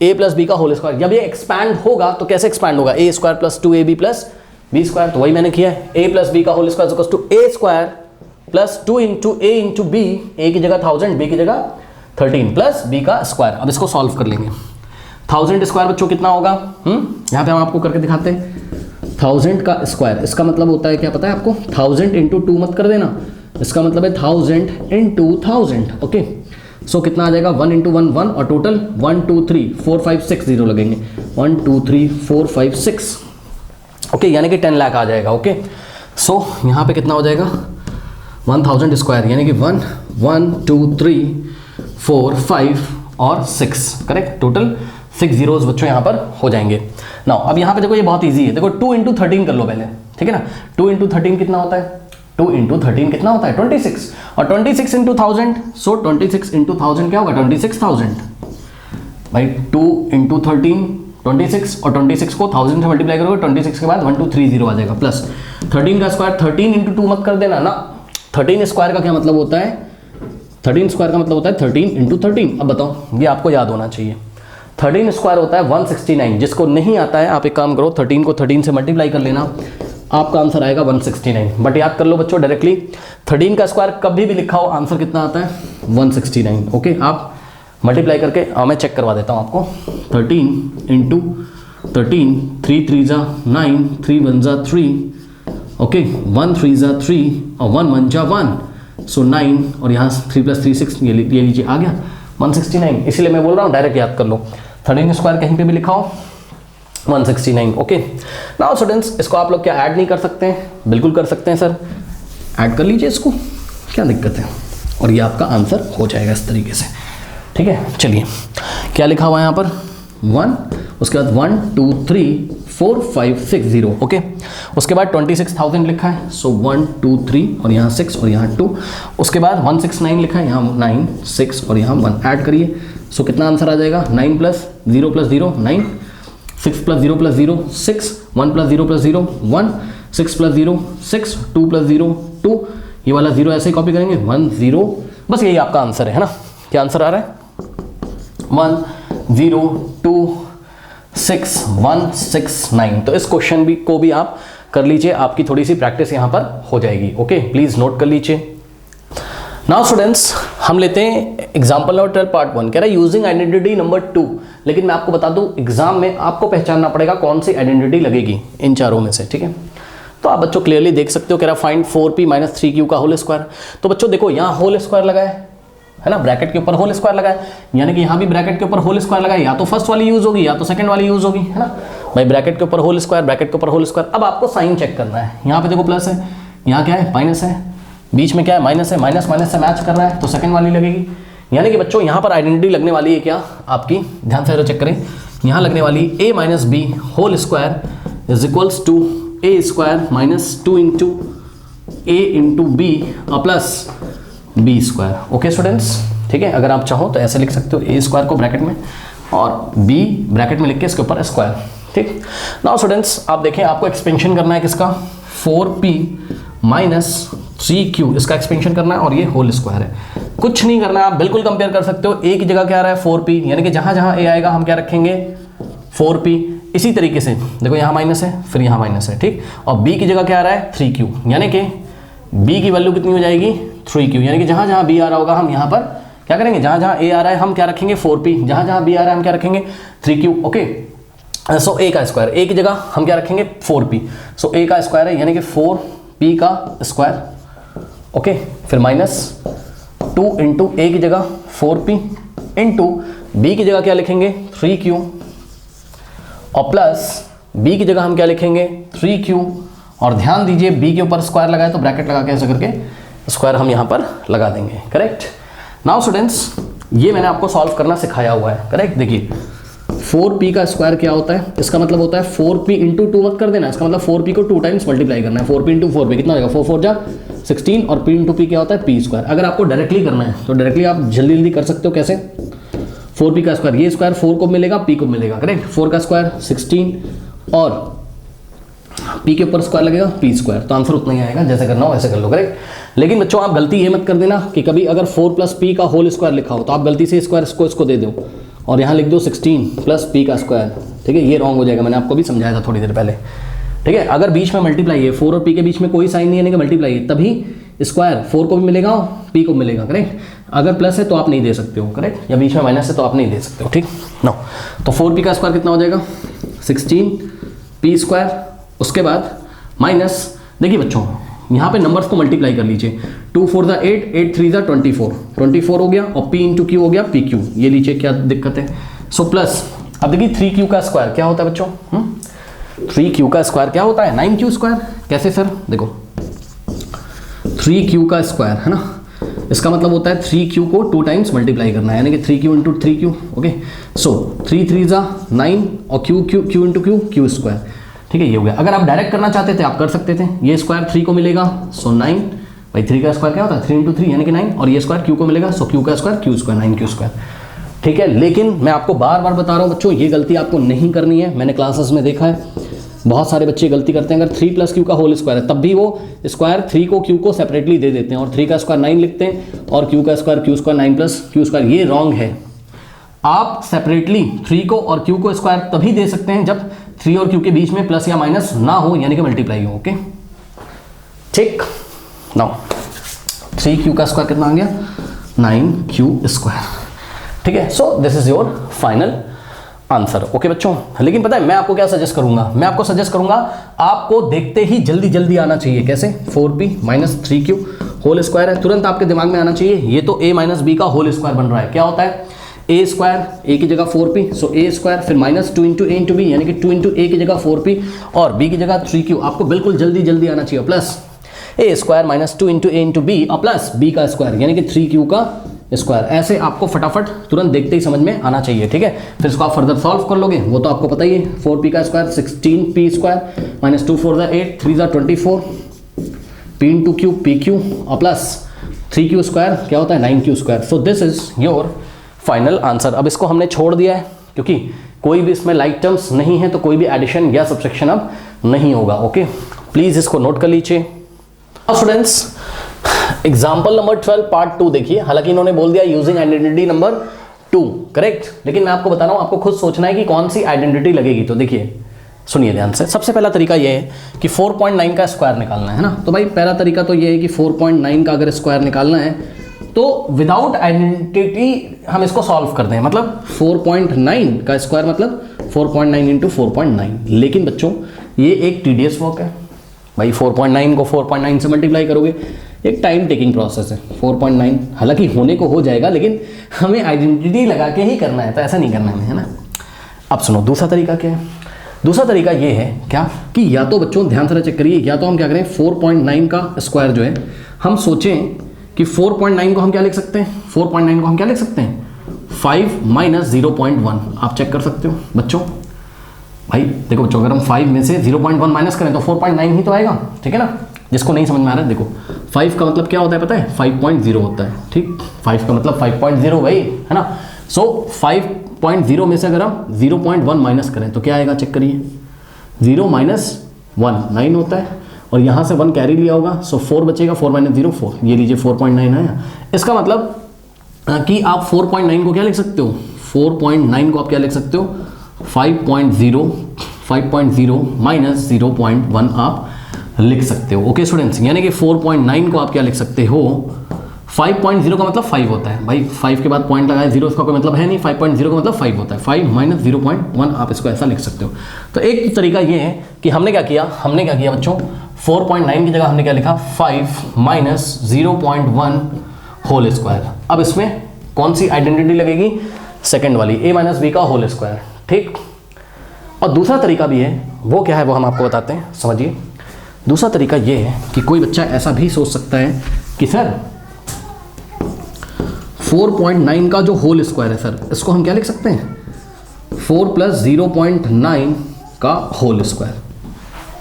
a plus b का होल स्क्वायर। जब ये एक्सपैंड होगा तो कैसे एक्सपैंड होगा, a square plus 2ab plus b square, तो वही मैंने किया है, a प्लस बी का whole square equals to a square plus 2 into a into b, a की जगह 1000, b की जगह 13 प्लस b का स्क्वायर। अब इसको सॉल्व कर लेंगे। 1000 स्क्वायर बच्चों कितना होगा, यहाँ पे हम आपको करके दिखाते हैं। 1000 का स्क्वायर, इसका मतलब होता है क्या पता है आपको, 1000 इंटू 2 मत कर देना, इसका मतलब है 1000 इंटू 1000। ओके, सो कितना आ जाएगा, 1 इंटू 1 1 और टोटल 1 2 3 4 5 6 0 लगेंगे, 1 2 3 4 5 6। ओके, यानी कि 10 लाख आ जाएगा। ओके, सो यहाँ पे कितना हो जाएगा, 1000 स्क्वायर यानी कि 1 1 2 3 4 5 और 6, करेक्ट, टोटल 6 zeros बच्चों यहाँ पर हो जाएंगे। नाउ अब यहाँ पे देखो ये बहुत इजी है, देखो 2 इंटू 13 कर लो पहले, ठीक है ना। 2 इंटू 13 कितना होता है, 2 इंटू 13 कितना होता है 26, और 26 इंटू 1000, सो 26 इंटू 1000 क्या होगा 26000 भाई। 2 इंटू 13 26 और 26 को 1000 से मल्टीप्लाई करोगे, 26 के बाद 1230 आ जाएगा, प्लस 13 का स्क्वायर 13 इंटू 2 मत कर देना ना। 13 स्क्वायर का क्या मतलब होता है, 13 स्क्वायर का मतलब होता है 13 इंटू 13। अब बताओ, ये आपको याद होना चाहिए। 13 स्क्वायर होता है 169, जिसको नहीं आता है आप एक काम करो, 13 को 13 से मल्टीप्लाई कर लेना, आपका आंसर आएगा 169। बट याद कर लो बच्चों डायरेक्टली, 13 का स्क्वायर कभी भी लिखा हो आंसर कितना आता है 169। ओके, आप मल्टीप्लाई करके मैं चेक करवा देता हूँ आपको। 13 इंटू 13, 3 3 जा 9, 3 1 जा 3, ओके, 1 3 जा 3 और 1 1 जा 1, सो 9 और यहाँ 3 प्लस 3 6, ये लीजिए आ गया 169। इसीलिए मैं बोल रहा हूँ डायरेक्ट याद कर लो, 13 स्क्वायर कहीं पे भी लिखा हो 169। ओके, नाउ स्टूडेंट्स, इसको आप लोग क्या ऐड नहीं कर सकते हैं, बिल्कुल कर सकते हैं सर, ऐड कर लीजिए इसको, क्या दिक्कत है, और ये आपका आंसर हो जाएगा इस तरीके से। ठीक है, चलिए क्या लिखा हुआ है यहाँ पर 1, उसके बाद 1 2 3 4 5 6 0। ओके, उसके बाद 26000 लिखा है, सो 1 2 3 और यहाँ 6 और यहाँ 2, उसके बाद 169 लिखा है, यहाँ 9 6 और यहाँ 1 ऐड करिए, सो कितना आंसर आ जाएगा 9 plus 0 plus 0 9, 6 plus 0 plus 0 6, 1 plus 0 plus 0 1, 6 plus 0 6, 2 plus 0 2, ये वाला 0 ऐसे ही कॉपी करेंगे 1 0, बस यही आपका आंसर है ना। क्या आंसर आ रहा है 1 0 2 6 1 6 9। तो इस क्वेश्चन भी को भी आप कर लीजिए, आपकी थोड़ी सी प्रैक्टिस यहाँ पर हो जाएगी। ओके, प्लीज नोट कर लीजिए। नाउ स्टूडेंट्स, हम लेते हैं एग्जाम्पल नंबर 12 पार्ट 1, कह रहा है यूजिंग आइडेंटिटी नंबर 2। लेकिन मैं आपको बता दूं एग्जाम में आपको पहचानना पड़ेगा कौन सी आइडेंटिटी लगेगी इन चारों में से, ठीक है। तो आप बच्चों क्लियरली देख सकते हो, कह रहा है फाइंड 4p माइनस 3q का होल स्क्वायर। तो बच्चों देखो यहाँ होल स्क्वायर लगा है ना, ब्रैकेट के ऊपर होल स्क्वायर लगा है, यानी कि यहाँ भी ब्रैकेट के ऊपर होल स्क्वायर लगा है, या तो फर्स्ट वाली यूज होगी या तो सेकंड वाली यूज होगी, है ना भाई। ब्रैकेट के ऊपर होल स्क्वायर, ब्रैकेट के ऊपर होल स्क्वायर। अब आपको साइन चेक करना है, यहाँ पे देखो प्लस है, यहाँ क्या है माइनस है, बीच में क्या है माइनस है, माइनस माइनस से मैच कर रहा है, तो सेकंड वाली लगेगी। यानी कि बच्चों यहाँ पर आइडेंटिटी लगने वाली है क्या आपकी, ध्यान से चेक करें, यहाँ लगने वाली a minus b whole square is equals to a square minus 2 into a into b plus b square. Okay students, ठीक है, अगर आप चाहो तो ऐसे लिख सकते हो, a स्क्वायर को ब्रैकेट में और b ब्रैकेट में लिख के इसके ऊपर स्क्वायर। ठीक, नाउ स्टूडेंट्स आप देखें, आपको एक्सपेंशन करना है किसका 4p माइनस 3q, इसका एक्सपेंशन करना है और ये होल स्क्वायर है। कुछ नहीं करना है, आप बिल्कुल कंपेयर कर सकते हो। a की जगह क्या आ रहा है 4p, यानी कि जहां जहां a आएगा हम क्या रखेंगे 4p। इसी तरीके से देखो यहाँ माइनस है, फिर यहाँ माइनस है, ठीक, और b की जगह क्या आ रहा है 3q, यानी कि b की वैल्यू कितनी हो जाएगी 3q, यानी कि जहां जहां b आ रहा होगा हम यहाँ पर क्या करेंगे, जहां जहां a आ रहा है हम क्या रखेंगे 4p, जहां जहां b आ रहा है हम क्या रखेंगे 3q। ओके, सो a का स्क्वायर, a की जगह हम क्या रखेंगे 4p, सो a का स्क्वायर है यानी कि 4p का स्क्वायर। ओके, फिर माइनस 2 इंटू a की जगह 4p इंटू b की जगह क्या लिखेंगे 3q, और प्लस b की जगह हम क्या लिखेंगे 3q, और ध्यान दीजिए b के ऊपर स्क्वायर लगाए तो ब्रैकेट लगा के ऐसे करके स्क्वायर हम यहाँ पर लगा देंगे। करेक्ट। नाउ स्टूडेंट्स, ये मैंने आपको सॉल्व करना सिखाया हुआ है। करेक्ट, देखिए 4p का स्क्वायर क्या होता है, इसका मतलब होता है 4p इंटू 2 मत कर देना, इसका मतलब 4p को 2 टाइम्स मल्टीप्लाई करना है। 4p इंटू 4p कितना होगा 4 4 जा 16, और p इंटू p क्या होता है p स्क्वायर। अगर आपको डायरेक्टली करना है तो डायरेक्टली आप जल्दी जल्दी कर सकते हो। कैसे, 4p का स्क्वायर, ये स्क्वायर 4 को मिलेगा p को मिलेगा। करेक्ट, 4 का स्क्वायर 16 और पी के ऊपर स्क्वायर लगेगा पी स्क्वायर, तो आंसर उतना ही आएगा, जैसे करना हो वैसे कर लो, करेक्ट। लेकिन बच्चों आप गलती ये मत कर देना कि कभी अगर 4 प्लस पी का होल स्क्वायर लिखा हो तो आप गलती से स्क्वायर इसको दे दो और यहाँ लिख दो 16 प्लस पी का स्क्वायर, ठीक है, ये रॉन्ग हो जाएगा। मैंने आपको भी समझाया था थोड़ी देर पहले, ठीक है। अगर बीच में मल्टीप्लाई है, 4 और पी के बीच में कोई साइन नहीं है, यानी कि मल्टीप्लाई है, तभी स्क्वायर 4 को भी मिलेगा और पी को मिलेगा, करेक्ट। अगर प्लस है तो आप नहीं दे सकते हो, करेक्ट, या बीच में माइनस है तो आप नहीं दे सकते हो, ठीक नो। तो 4 पी का स्क्वायर कितना हो जाएगा 16 पी स्क्वायर, उसके बाद माइनस, देखिए बच्चों यहाँ पे नंबर्स को मल्टीप्लाई कर लीजिए, 2 4 ज़ा 8, 8 3 ज़ा 24 हो गया, और p इंटू क्यू हो गया पी क्यू, ये लीजिए क्या दिक्कत है। सो प्लस, अब देखिए 3q का स्क्वायर क्या होता है बच्चों, 3q का स्क्वायर क्या होता है 9q स्क्वायर। कैसे सर, देखो 3q का स्क्वायर है ना, इसका मतलब होता है 3q को 2 टाइम्स मल्टीप्लाई करना है, यानी कि 3q इंटू 3q, ओके। सो 3 3 ज़ा 9 और q इंटू q स्क्वायर, ठीक है, ये हो गया। अगर आप डायरेक्ट करना चाहते थे आप कर सकते थे, ये स्क्वायर 3 को मिलेगा, सो 9, भाई 3 का स्क्वायर क्या होता है 3 इंटू 3 यानी कि 9, और ये स्क्वायर q को मिलेगा, सो q का square q square 9q square, ठीक है। लेकिन मैं आपको बार बार बता रहा हूँ बच्चों, ये गलती आपको नहीं करनी है। मैंने क्लासेस में देखा है बहुत सारे बच्चे गलती करते हैं, अगर 3 प्लस q का होल स्क्वायर है तब भी वो स्क्वायर 3 को q को सेपरेटली दे देते हैं और 3 का स्क्वायर 9 लिखते हैं और q का square q square 9 plus q square, ये रॉन्ग है। आप सेपरेटली 3 को और q को स्क्वायर तभी दे सकते हैं जब 3 और q के बीच में प्लस या माइनस ना हो, यानी कि मल्टीप्लाई हो, ओके, ठीक। नाउ 3q का स्क्वायर कितना आ गया 9q स्क्वायर, ठीक है। So this is your final answer, okay बच्चों। लेकिन पता है मैं आपको क्या सजेस्ट करूंगा, मैं आपको सजेस्ट करूंगा आपको देखते ही जल्दी जल्दी आना चाहिए। कैसे, 4p minus 3q whole square है, तुरंत आपके दिमाग में आना चाहिए ये तो a माइनस बी का होल स्क्वायर बन रहा है। क्या होता है a स्क्वायर, a की जगह 4p, सो a स्क्वायर, फिर minus 2 into a into b, यानी कि 2 इंटू a की जगह 4p और b की जगह 3q, आपको बिल्कुल जल्दी जल्दी आना चाहिए, plus a square minus 2 into a into b और प्लस b का स्क्वायर यानी कि 3q का स्क्वायर। ऐसे आपको फटाफट तुरंत देखते ही समझ में आना चाहिए, ठीक है। फिर इसको आप फर्दर सॉल्व कर लोगे, वो तो आपको पता ही है। 4p का स्क्वायर 16p स्क्वायर माइनस 2 4 ज़ा 8, 3 ज़ा 24, p into Q P Q और प्लस 3q स्क्वायर क्या होता है 9q square. So this is your final answer. अब इसको हमने छोड़ दिया है क्योंकि कोई भी इसमें लाइक टर्म्स नहीं है, तो कोई भी एडिशन या सब्सट्रैक्शन अब नहीं होगा, ओके। प्लीज इसको नोट कर लीजिए। स्टूडेंट्स एग्जाम्पल नंबर 12 पार्ट 2 देखिए। हालांकि इन्होंने बोल दिया यूजिंग आइडेंटिटी नंबर 2, करेक्ट, लेकिन मैं आपको बता रहा हूं आपको खुद सोचना है कि कौन सी आइडेंटिटी लगेगी। तो देखिए सुनिए ध्यान से। सबसे पहला तरीका ये है कि 4.9 का स्क्वायर निकालना है ना। तो भाई पहला तरीका तो ये है कि 4.9 का अगर स्क्वायर निकालना है तो विदाउट आइडेंटिटी हम इसको सॉल्व कर दें, मतलब 4.9 का स्क्वायर मतलब 4.9 इंटू 4.9। लेकिन बच्चों ये एक टीडियस वर्क है भाई, 4.9 को 4.9 से मल्टीप्लाई करोगे, एक टाइम टेकिंग प्रोसेस है। 4.9 हालांकि होने को हो जाएगा, लेकिन हमें आइडेंटिटी लगा के ही करना है, तो ऐसा नहीं करना है ना। अब सुनो दूसरा तरीका क्या है। दूसरा तरीका ये है क्या कि या तो बच्चों ध्यान से चेक करिए, या तो हम क्या करें 4.9 का स्क्वायर जो है हम सोचें कि 4.9 को हम क्या लिख सकते हैं, 4.9 को हम क्या लिख सकते हैं 5 माइनस 0.1। आप चेक कर सकते हो बच्चों। भाई देखो बच्चों, अगर हम 5 में से 0.1 माइनस करें तो 4.9 ही तो आएगा, ठीक है ना। जिसको नहीं समझ में आ रहा है देखो, 5 का मतलब क्या होता है पता है 5.0 होता है, ठीक। 5 का मतलब 5.0 भाई, है ना। सो 5.0 में से अगर हम 0.1 माइनस करें तो क्या आएगा, चेक करिए। 0 माइनस 1 9 होता है, और यहाँ से 1 कैरी लिया होगा, सो 4 बचेगा, 4 माइनस 0 4, ये लीजिए 4.9 आया। इसका मतलब कि आप 4.9 को क्या लिख सकते हो, 4.9 को आप क्या लिख सकते हो 5.0 माइनस 0.1 आप लिख सकते हो, ओके स्टूडेंट्स। यानी कि 4.9 को आप क्या लिख सकते हो 5.0 का मतलब 5 होता है भाई, 5 के बाद पॉइंट लगाया 0, इसका कोई मतलब है नहीं। 5.0 का मतलब 5 होता है, 5 माइनस 0.1 आप इसको ऐसा लिख सकते हो। तो एक तरीका ये है कि हमने क्या किया बच्चों, 4.9 की जगह हमने क्या लिखा 5 माइनस 0.1 होल स्क्वायर। अब इसमें कौन सी आइडेंटिटी लगेगी, सेकंड वाली, a माइनस बी का होल स्क्वायर, ठीक। और दूसरा तरीका भी है, वो क्या है वो हम आपको बताते हैं, समझिए। दूसरा तरीका ये है कि कोई बच्चा ऐसा भी सोच सकता है कि सर 4.9 का जो होल स्क्वायर है सर, इसको हम क्या लिख सकते हैं 4 प्लस 0.9 का होल स्क्वायर।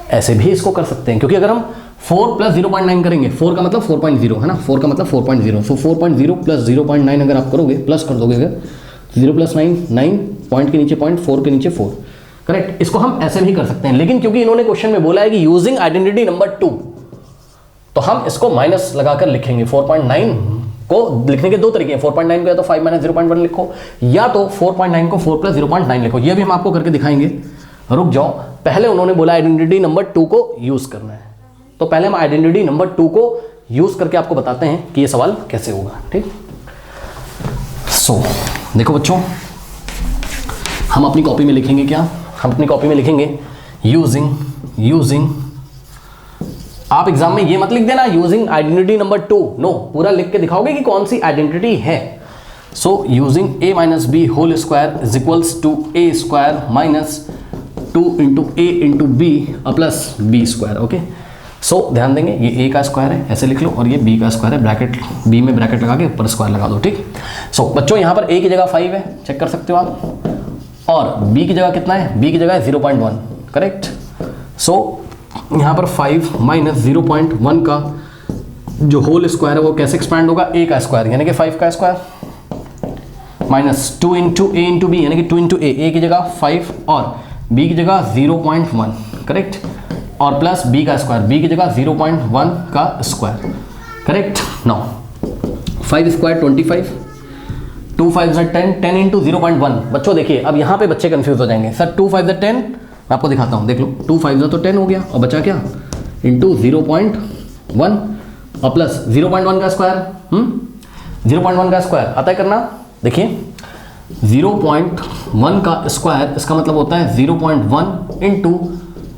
ऐसे भी इसको कर सकते हैं, क्योंकि अगर हम 4 प्लस 0.9 करेंगे, 4 का मतलब 4.0 है ना, 4 का मतलब 4.0, सो 4.0 प्लस 0.9 अगर आप करोगे, प्लस कर दोगे, अगर 0 प्लस 9 9, पॉइंट के नीचे पॉइंट, 4 के नीचे 4, करेक्ट। इसको हम ऐसे भी कर सकते हैं, लेकिन क्योंकि इन्होंने क्वेश्चन में बोला है कि यूजिंग आइडेंटिटी नंबर 2, तो हम इसको माइनस लगाकर लिखेंगे। 4.9 को लिखने के दो तरीके हैं, 4.9 को या तो 5 - 0.1 लिखो, या तो 4.9 को 4 + 0.9 लिखो। ये भी हम आपको करके दिखाएंगे। रुक जाओ, पहले उन्होंने बोला आइडेंटिटी नंबर 2 को यूज करना है, तो पहले हम आइडेंटिटी नंबर 2 को यूज करके आपको बताते हैं कि ये सवाल कैसे होगा। ठीक, सो देखो बच्चों, हम अपनी कॉपी में लिखेंगे क्या, हम अपनी कॉपी में लिखेंगे यूजिंग आप एग्जाम में ये मत लिख देना यूजिंग आइडेंटिटी नंबर 2, नो, पूरा लिख के दिखाओगे कि कौन सी आइडेंटिटी है। So using a - b whole square is equals to a square minus 2 × a × b plus b square. Okay, so ध्यान देंगे ये a का स्क्वायर है, ऐसे लिख लो, और ये b का स्क्वायर है, ब्रैकेट b में ब्रैकेट लगा के ऊपर स्क्वायर लगा दो। ठीक, सो बच्चों यहाँ पर a की जगह 5 है, चेक कर सकते हो आप, और b की जगह कितना है, b की जगह है 0.1, करेक्ट। सो यहाँ पर 5 - 0.1 का जो होल स्क्वायर है वो कैसे एक्सपैंड होगा, a का स्क्वायर यानी कि 5 का स्क्वायर माइनस 2 × a × b यानी कि 2 × a की जगह 5 और b की जगह 0.1, करेक्ट, और प्लस b का स्क्वायर, b की जगह 0.1 का स्क्वायर, करेक्ट। Now 5 square 25, 2 5 10, 10 × 0.1। बच्चों देखिए, अब यहाँ पे बच्चे कंफ्यूज हो जाएंगे, सर 2 5 10, मैं आपको दिखाता हूँ, देख लो, 2 5 तो 10 हो गया, और बचा क्या, इंटू 0.1 और प्लस 0.1 का स्क्वायर, 0.1 का स्क्वायर आता है करना। देखिए 0.1 का स्क्वायर इसका मतलब होता है 0.1 इंटू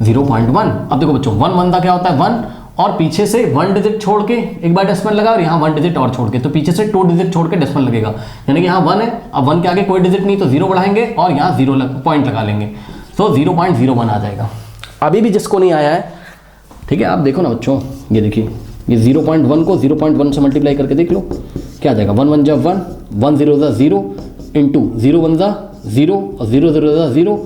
0.1। अब देखो बच्चों, 1 1 का क्या होता है 1, और पीछे से 1 डिजिट छोड़ के एक बार डेसिमल लगा, और यहाँ 1 डिजिट और छोड़ के, तो पीछे से 2 डिजिट छोड़ के डेसिमल लगेगा, यानी कि यहाँ 1 है, अब 1 के आगे कोई डिजिट नहीं तो 0 बढ़ाएंगे और यहाँ 0 पॉइंट लगा लेंगे, तो 0.01 आ जाएगा। अभी भी जिसको नहीं आया है, ठीक है, आप देखो ना बच्चों, ये देखिए, ये 0.1 को 0.1 से मल्टीप्लाई करके देख लो, क्या आ जाएगा, 1 1 = 1, 1 0 = 0 इंटू 0 1 = 0 और 0 0 = 0।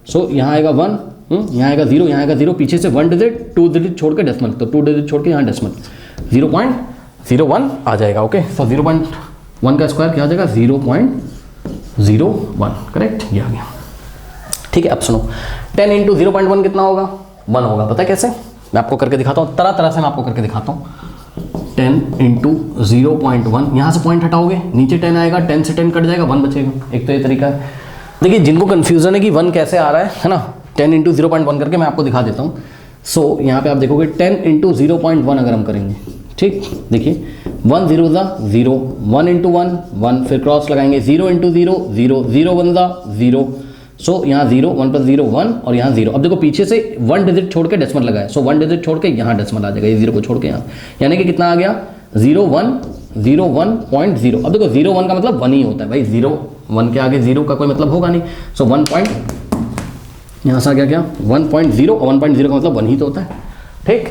सो यहाँ आएगा 1, यहाँ आएगा 0, यहाँ आएगा 0, पीछे से 1 डिजिट 2 डिजिट छोड़ के डेसिमल, तो 2 डिजिट छोड़ के यहाँ डेसिमल, 0.01 आ जाएगा। ओके, सो 0.1 का स्क्वायर क्या आ जाएगा, 0.01, करेक्ट, ये आ गया। ठीक है, अब सुनो, 10 × 0.1 कितना होगा, 1 होगा। पता है कैसे, मैं आपको करके दिखाता हूँ, तरह तरह से मैं आपको करके दिखाता हूँ। 10 × 0.1, यहाँ से पॉइंट हटाओगे, नीचे 10 आएगा, 10 से 10 कट जाएगा, 1 बचेगा। एक तो ये तरीका है। देखिए, जिनको कन्फ्यूजन है कि 1 कैसे आ रहा है ना, 10 × 0.1 करके मैं आपको दिखा देता हूँ। सो यहाँ पे आप देखोगे 10 × 0.1 अगर हम करेंगे, ठीक, देखिए 1 0 = 0, 1 × 1 1, फिर क्रॉस लगाएंगे, 0 × 0 0, 0 1 = 0, सो यहाँ 0, 1 + 0 1, और यहाँ 0। अब देखो पीछे से 1 डिजिट छोड़ के डेसिमल लगा है, सो 1 डिजिट छोड़ के यहाँ डेसिमल आ जाएगा, ये 0 को छोड़ के यहाँ, यानी कि कितना आ गया, 0 1 0 1.0। अब देखो 0 1 का मतलब 1 ही होता है भाई, 0 1 के आगे 0 का कोई मतलब होगा नहीं, सो 1 पॉइंट यहाँ से आ गया क्या, 1.0, और 1.0 का मतलब 1 ही तो होता है। ठीक,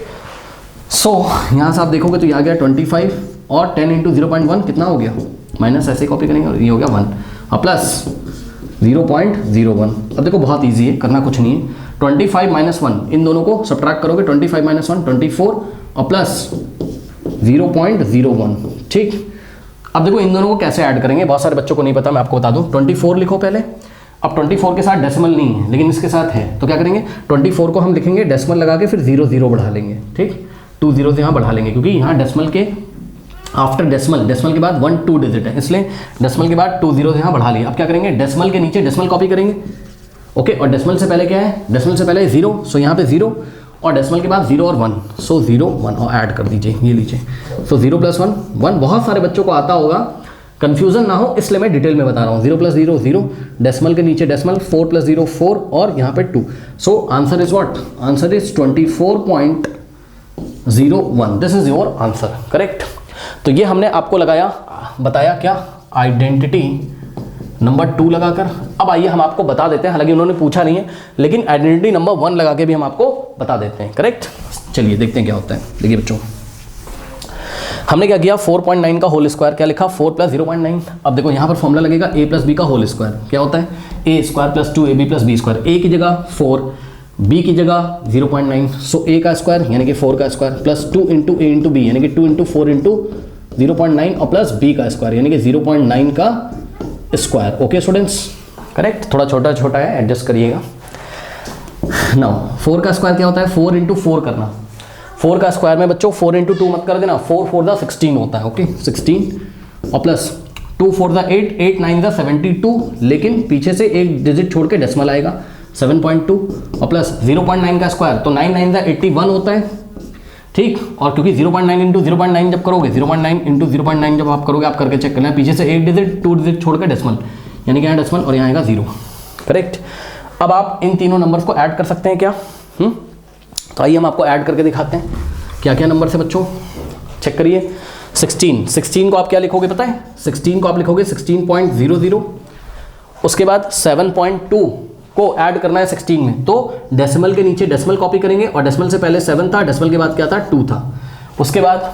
सो यहाँ से आप देखोगे तो ये आ गया 25, और 10 × 0.1 कितना हो गया, माइनस, ऐसे कॉपी करेंगे, और ये हो गया 1, और प्लस 0.01। अब देखो बहुत इजी है, करना कुछ नहीं है, 25 - 1, इन दोनों को सब्ट्रैक्ट करोगे, 25 - 1 24, और प्लस 0.01। ठीक, अब देखो इन दोनों को कैसे ऐड करेंगे, बहुत सारे बच्चों को नहीं पता, मैं आपको बता दूं। 24 लिखो पहले, अब 24 के साथ डेसिमल नहीं है, लेकिन इसके साथ है, तो क्या करेंगे, 24 को हम लिखेंगे डेसिमल लगा के, फिर 0 0 बढ़ा लेंगे। ठीक, 2 0 यहाँ बढ़ा लेंगे, क्योंकि यहाँ डेसिमल के आफ्टर डेसिमल के बाद 1 2 डिजिट है, इसलिए डेसिमल के बाद 2 0 यहाँ बढ़ा लिया। अब क्या करेंगे, डेसिमल के नीचे डेसिमल कॉपी करेंगे। ओके, और डेसिमल से पहले क्या है, डेसिमल से पहले 0, सो यहाँ पे 0, और डेसिमल के बाद 0 और 1, सो 0 1, और ऐड कर दीजिए, ये लीजिए, सो 0 + 1 1। बहुत सारे बच्चों को आता होगा, कंफ्यूजन ना हो इसलिए मैं डिटेल में बता रहा हूँ। 0 + 0 0, डेसिमल के नीचे डेसिमल, 4 + 0 4, और यहाँ पे 2। So answer is what, answer is 24.01। This is your answer, correct. तो ये हमने आपको बताया क्या, आइडेंटिटी नंबर 2 लगाकर। अब आइए हम आपको बता देते हैं, हालांकि उन्होंने पूछा नहीं है, लेकिन आइडेंटिटी नंबर 1 लगा के भी हम आपको बता देते हैं, करेक्ट। चलिए देखते हैं क्या होता है। देखिए बच्चों, हमने क्या किया, 4.9 का होल स्क्वायर, क्या लिखा, 4 + 0.9। अब देखो यहाँ पर फॉर्मूला लगेगा a + b का होल स्क्वायर, क्या होता है, a² + 2ab + b²। a की जगह 4, b की जगह 0.9, सो a का स्क्वायर यानी कि 4 का स्क्वायर, प्लस 2 × a × b यानी कि 2 × 4 × 0.9, और प्लस b का स्क्वायर यानी कि 0.9 का स्क्वायर। Okay students, correct. थोड़ा छोटा छोटा है, एडजस्ट करिएगा। नाउ 4 का स्क्वायर क्या होता है, 4 इंटू 4 करना। 4 का स्क्वायर में बच्चों 4 इंटू 2 मत कर देना, 4 4 दा 16 होता है, ओके 16 और प्लस 2 4 दा 8, 8 9 दा 72, लेकिन पीछे से एक डिजिट छोड़ के डेसिमल आएगा 7.2 और प्लस 0.9 का स्क्वायर तो 9 9 दा 81 होता है, ठीक। और क्योंकि 0.9 इंटू 0.9 जब करोगे, 0.9 इंटू 0.9 जब आप करोगे, आप करके चेक करना है, पीछे से एक डिजिट 2 डिजिट छोड़ के डेसिमल, यानी कि यहाँ डेसिमल और यहाँ आएगा 0, करेक्ट। अब आप इन तीनों नंबर्स को ऐड कर सकते हैं क्या? तो आइए हम आपको ऐड करके दिखाते हैं क्या क्या नंबर है बच्चों, चेक करिए। 16 को आप क्या लिखोगे पता है, 16 को आप लिखोगे 16.00, उसके बाद 7.2 को ऐड करना है 16 में, तो डेसिमल के नीचे डेसिमल कॉपी करेंगे और डेसिमल से पहले 7 था, डेसिमल के बाद क्या था 2 था, उसके बाद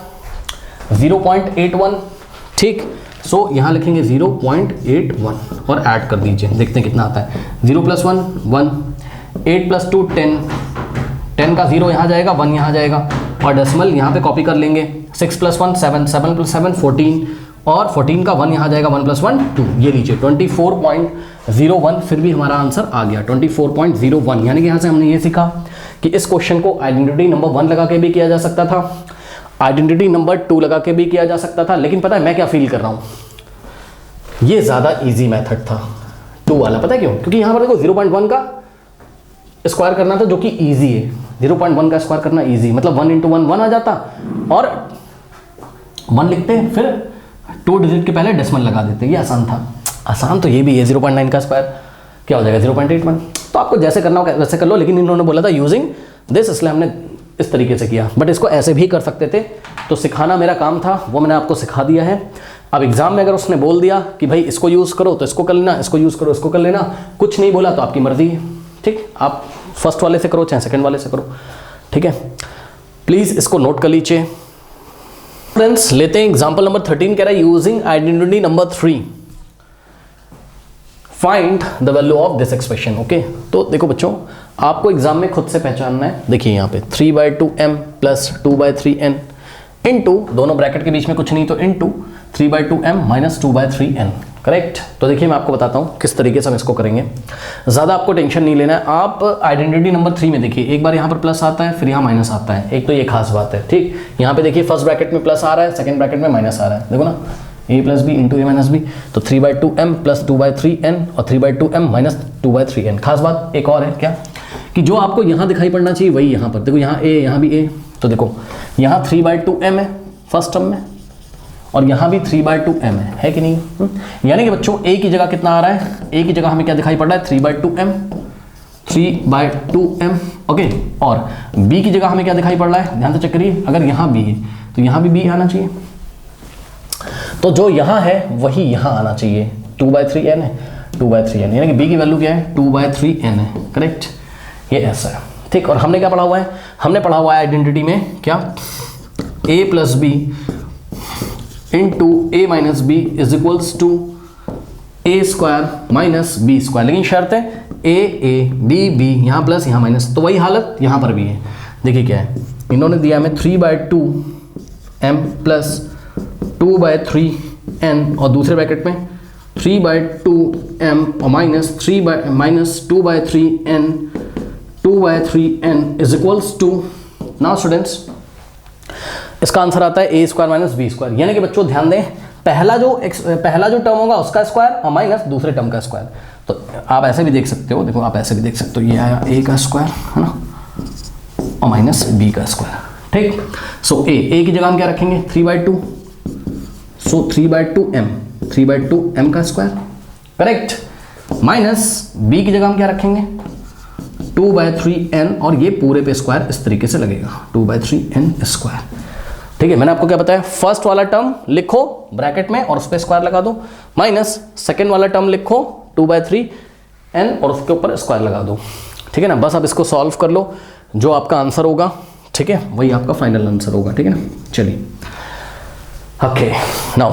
0.81, ठीक। सो यहाँ लिखेंगे 0.81 और ऐड कर दीजिए, देखते हैं कितना आता है। 0 + 1 1, 8 + 2 10, 10 का 0 यहाँ जाएगा, 1 यहाँ जाएगा और डेसिमल यहाँ पे कॉपी कर लेंगे। 6 + 1 7, 7 + 7 14 और 14 का 1 यहाँ जाएगा, 1 + 1 2, ये लीजिए 24.01, फिर भी हमारा आंसर आ गया 24.01। यानी कि यहाँ से हमने ये सीखा कि इस क्वेश्चन को आइडेंटिटी नंबर 1 लगा के भी किया जा सकता था, आइडेंटिटी नंबर 2 लगा के भी किया जा सकता था, लेकिन पता है मैं क्या फील कर रहा हूँ, ये ज़्यादा ईजी मेथड था 2 वाला। पता है क्यों? क्योंकि यहाँ पर देखो 0.1 का स्क्वायर करना था जो कि ईजी है, 0.1 का स्क्वायर करना ईजी, मतलब 1 × 1 1 आ जाता और 1 लिखते फिर 2 डिजिट के पहले डेसिमल लगा देते, ये आसान था। आसान तो ये भी है, 0.9 का स्क्वायर क्या हो जाएगा 0.81। तो आपको जैसे करना हो वैसे कर लो, लेकिन इन्होंने बोला था यूजिंग दिस, इसलिए हमने इस तरीके से किया, बट इसको ऐसे भी कर सकते थे, तो सिखाना मेरा काम था, वो मैंने आपको सिखा दिया है। अब एग्जाम में अगर उसने बोल दिया कि भाई इसको यूज़ करो तो इसको कर लेना, इसको यूज़ करो इसको कर लेना, कुछ नहीं बोला तो आपकी मर्जी है, ठीक। आप फर्स्ट वाले से करो चाहे सेकंड वाले से करो, ठीक है। प्लीज़ इसको नोट कर लीजिए। फ्रेंड्स लेते हैं एग्जाम्पल नंबर 13, कह रहा है using identity number 3 find the value of this expression, okay. तो देखो बच्चों, आपको एग्जाम में खुद से पहचानना है। देखिए यहाँ पे 3/2m + 2/3n इंटू, दोनों ब्रैकेट के बीच में कुछ नहीं तो इंटू 3/2m - 2/3n, करेक्ट। तो देखिए मैं आपको बताता हूँ किस तरीके से हम इसको करेंगे, ज़्यादा आपको टेंशन नहीं लेना है। आप आइडेंटिटी नंबर 3 में देखिए, एक बार यहाँ पर प्लस आता है फिर यहाँ माइनस आता है, एक तो ये खास बात है, ठीक। यहाँ पे देखिए फर्स्ट ब्रैकेट में प्लस आ रहा है, सेकंड ब्रैकेट में माइनस आ रहा है, देखो ना, a + b × a - b, तो 3/2m + 2/3n और 3/2m - 2/3n। खास बात एक और है क्या, कि जो आपको यहाँ दिखाई पड़ना चाहिए वही यहाँ पर, देखो यहाँ a, यहाँ भी a, तो देखो यहाँ 3/2m है फर्स्ट टर्म में और यहाँ भी 3/2m है कि नहीं। यानी कि बच्चों a की जगह कितना आ रहा है, a की जगह हमें क्या दिखाई पड़ रहा है 3/2m, ओके। और b की जगह हमें क्या दिखाई पड़ रहा है, ध्यान से चेक करिए, अगर यहाँ b है तो यहाँ भी b आना चाहिए, तो जो यहाँ है वही यहाँ आना चाहिए, 2/3n है, 2/3n, यानी कि b की वैल्यू क्या है 2/3n है, करेक्ट। ये ऐसा है, ठीक। और हमने क्या पढ़ा हुआ है, हमने पढ़ा हुआ है आइडेंटिटी में क्या, a + b into a - b is equals to a² - b², लेकिन शर्त है a b b, यहाँ प्लस यहाँ माइनस, तो वही हालत यहाँ पर भी है। देखिए क्या है, इन्होंने दिया हमें 3/2m + 2/3n और दूसरे ब्रैकेट में 3/2m और -2/3n is equals to, now students इसका आंसर आता है a² - b²। यानी कि बच्चों ध्यान दें, पहला जो टर्म होगा उसका स्क्वायर और माइनस दूसरे टर्म का स्क्वायर। तो आप ऐसे भी देख सकते हो, देखो आप ऐसे भी देख सकते हो, ये आया a का स्क्वायर है ना और माइनस b का स्क्वायर, ठीक। सो a की जगह हम क्या रखेंगे 3/2, सो 3/2m का स्क्वायर, करेक्ट, माइनस b की जगह हम क्या रखेंगे 2/3n और ये पूरे पे स्क्वायर इस तरीके से लगेगा 2/3n², ठीक है। मैंने आपको क्या बताया, फर्स्ट वाला टर्म लिखो ब्रैकेट में और उस पर स्क्वायर लगा दो, माइनस सेकेंड वाला टर्म लिखो 2/3n और उसके ऊपर स्क्वायर लगा दो, ठीक है ना। बस अब इसको सॉल्व कर लो, जो आपका आंसर होगा, ठीक है, वही आपका फाइनल आंसर होगा, ठीक है ना। चलिए ओके, नाउ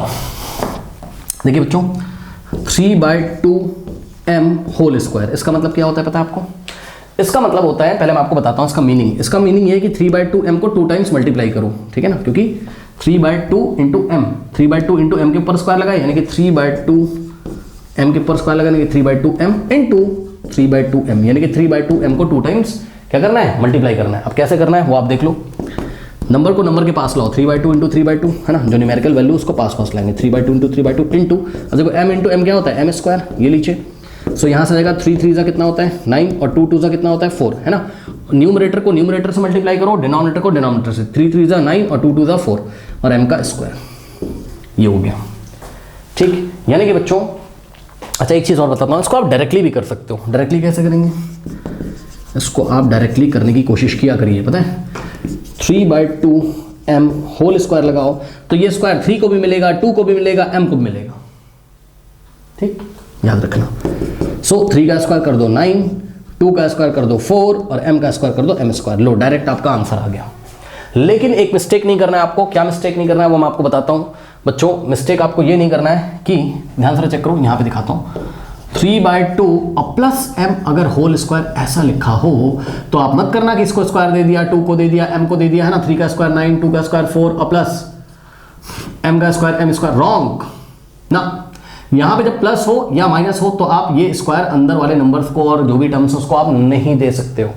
देखिए बच्चों 3/2m², इसका मतलब क्या होता है पता है आपको, इसका मतलब होता है, पहले मैं आपको बताता हूँ इसका मीनिंग। इसका मीनिंग ये है कि 3/2m को 2 टाइम्स मल्टीप्लाई करो, ठीक है ना, क्योंकि 3/2 × m, 3/2 × m के ऊपर स्क्वायर लगाए, यानी कि 3/2m के ऊपर स्क्वायर लगाने के 3/2m इंटू 3/2m, यानी कि 3/2m को 2 टाइम्स क्या करना है, मल्टीप्लाई करना है। अब कैसे करना है वो आप देख लो, नंबर को नंबर के पास लाओ, 3/2 इंटू 3/2 है ना, जो न्यूमेरिकल वैल्यू उसको पास लाएंगे, 3/2 इंटू 3/2 इंटू, अब देखो m इंटू m क्या होता है, m², ये लीजिए। सो यहाँ से जाएगा 3 3 कितना होता है 9 और 2 2 कितना होता है 4, है ना। न्यूमरेटर को न्यूमरेटर से मल्टीप्लाई करो, डिनोमिनेटर को डिनोमिनेटर से, 3 3 9 और 2 2 4 और m का स्क्वायर, ये हो गया, ठीक। यानी कि बच्चों, अच्छा एक चीज़ और बताता हूँ, इसको आप डायरेक्टली भी कर सकते हो। डायरेक्टली कैसे करेंगे, इसको आप डायरेक्टली करने की कोशिश किया करिए, पता है 3/2m होल स्क्वायर लगाओ तो ये स्क्वायर 3 को भी मिलेगा, 2 को भी मिलेगा, m को भी मिलेगा, ठीक, याद रखना। सो 3 का स्क्वायर कर दो 9, 2 का स्क्वायर कर दो 4 और m का स्क्वायर कर दो m²। लो, डायरेक्ट आपका आंसर आ गया। लेकिन एक मिस्टेक नहीं करना है आपको। क्या मिस्टेक नहीं करना है वो मैं आपको बताता हूँ बच्चों। मिस्टेक आपको ये नहीं करना है कि, ध्यान से चेक करो, यहाँ पे दिखाता हूँ, 3/2 और प्लस m अगर होल स्क्वायर ऐसा लिखा हो तो आप मत करना कि इसको स्क्वायर दे दिया, 2 को दे दिया, m को दे दिया, है ना, 3 का स्क्वायर 9, 2 का स्क्वायर 4 और प्लस m का स्क्वायर m²। रॉन्ग ना। यहाँ पे जब प्लस हो या माइनस हो तो आप ये स्क्वायर अंदर वाले नंबर्स को और जो भी टर्म्स उसको आप नहीं दे सकते हो।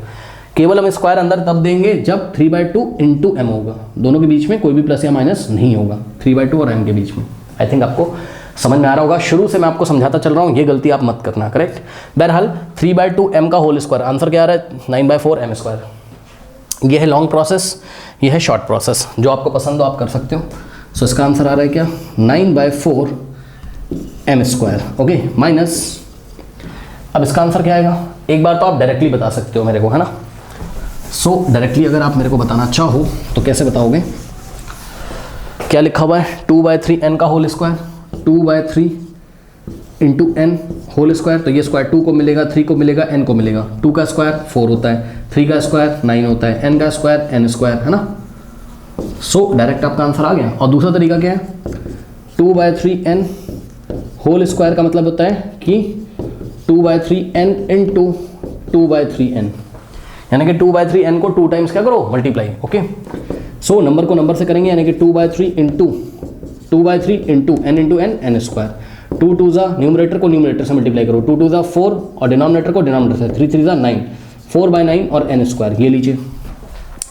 केवल हम स्क्वायर अंदर तब देंगे जब 3/2 इंटू m होगा, दोनों के बीच में कोई भी प्लस या माइनस नहीं होगा, 3/2 और m के बीच में। आई थिंक आपको समझ में आ रहा होगा, शुरू से मैं आपको समझाता चल रहा हूँ, ये गलती आप मत करना, करेक्ट। बहरहाल 3/2m का होल स्क्वायर, आंसर क्या आ रहा है 9/4m²। ये है लॉन्ग प्रोसेस, ये है शॉर्ट प्रोसेस, जो आपको पसंद हो आप कर सकते हो। सो इसका आंसर आ रहा है क्या 9/4m², ओके, माइनस, अब इसका आंसर क्या आएगा, एक बार तो आप डायरेक्टली बता सकते हो मेरे को, है ना। सो डायरेक्टली अगर आप मेरे को बताना चाहो तो कैसे बताओगे, क्या लिखा हुआ है 2/3n का whole square, 2/3 into n whole square, तो ये स्क्वायर 2 को मिलेगा, 3 को मिलेगा, n को मिलेगा, 2 का स्क्वायर 4 होता है, 3 का स्क्वायर 9 होता है, n का स्क्वायर n², है ना। सो डायरेक्ट आपका आंसर आ गया। और दूसरा तरीका क्या है, 2/3n होल स्क्वायर का मतलब होता है कि 2/3n इंटू 2/3n, यानी कि 2/3n को 2 टाइम्स क्या करो, मल्टीप्लाई, ओके। सो नंबर को नंबर से करेंगे, यानी कि 2/3 into 2/3 into n into n n², 2 2 numerator को न्यूमरेटर से मल्टीप्लाई करो, 2 2 4 और डिनोमिनेटर को डिनोमिनेटर से, 3 3 9, 4/9 और n², ये लीजिए,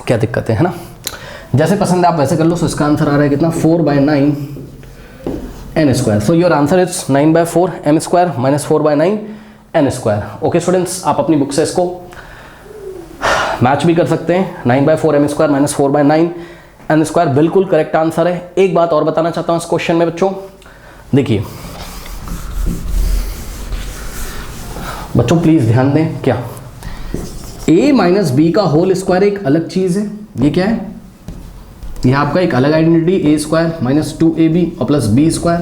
क्या दिक्कत है ना। जैसे पसंद है आप वैसे कर लो। सो इसका आंसर आ रहा है कितना 4/9 n²। So your answer is 9/4m² minus 4/9 n²। Okay students, आप अपनी बुक से इसको मैच भी कर सकते हैं, 9/4m² माइनस 4/9 n² बिल्कुल करेक्ट आंसर है। एक बात और बताना चाहता हूं इस क्वेश्चन में बच्चों, देखिए बच्चों प्लीज ध्यान दें, क्या a माइनस बी का होल स्क्वायर एक अलग चीज है, ये क्या है, यह आपका एक अलग आइडेंटिटी, a² माइनस 2ab और प्लस b²।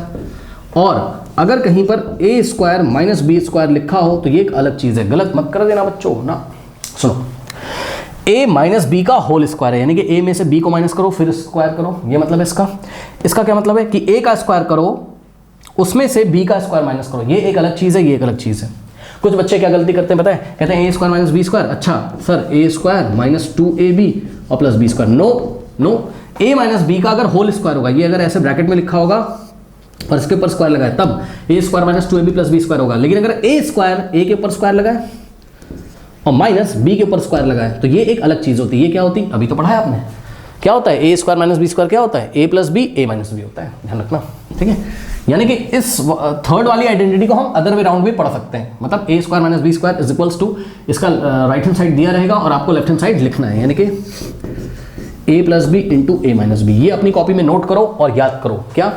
और अगर कहीं पर a² माइनस b² लिखा हो तो ये एक अलग चीज है, गलत मत कर देना बच्चों ना। सुनो, a माइनस बी का होल स्क्वायर है, यानी कि a में से b को माइनस करो फिर स्क्वायर करो, ये मतलब है इसका क्या मतलब है कि a का स्क्वायर करो उसमें से b का स्क्वायर माइनस करो, ये एक अलग चीज है, ये एक अलग चीज है। कुछ बच्चे क्या गलती करते हैं पता है, कहते हैं a² माइनस b², अच्छा सर a² माइनस 2ab और plus b²। No, a minus b का अगर होल स्क्वायर होगा, ये अगर ऐसे ब्रैकेट में लिखा होगा और इसके ऊपर स्क्वायर लगाए तब a² minus 2ab plus b² होगा। लेकिन अगर a के ऊपर स्क्वायर लगाए और माइनस b के ऊपर स्क्वायर लगाए तो ये एक अलग चीज होती है। ये क्या होती है, अभी तो पढ़ा है आपने, क्या होता है a² माइनस b² क्या होता है, a plus b a minus b होता है, ध्यान रखना, ठीक है। यानी कि इस थर्ड वाली आइडेंटिटी को हम अदर वे राउंड भी पढ़ सकते हैं, मतलब a² minus b² is equals to, इसका राइट हैंड साइड दिया रहेगा और आपको लेफ्ट हैंड साइड लिखना है, यानी कि a plus b into a minus b. ये अपनी कॉपी में नोट करो और याद करो क्या,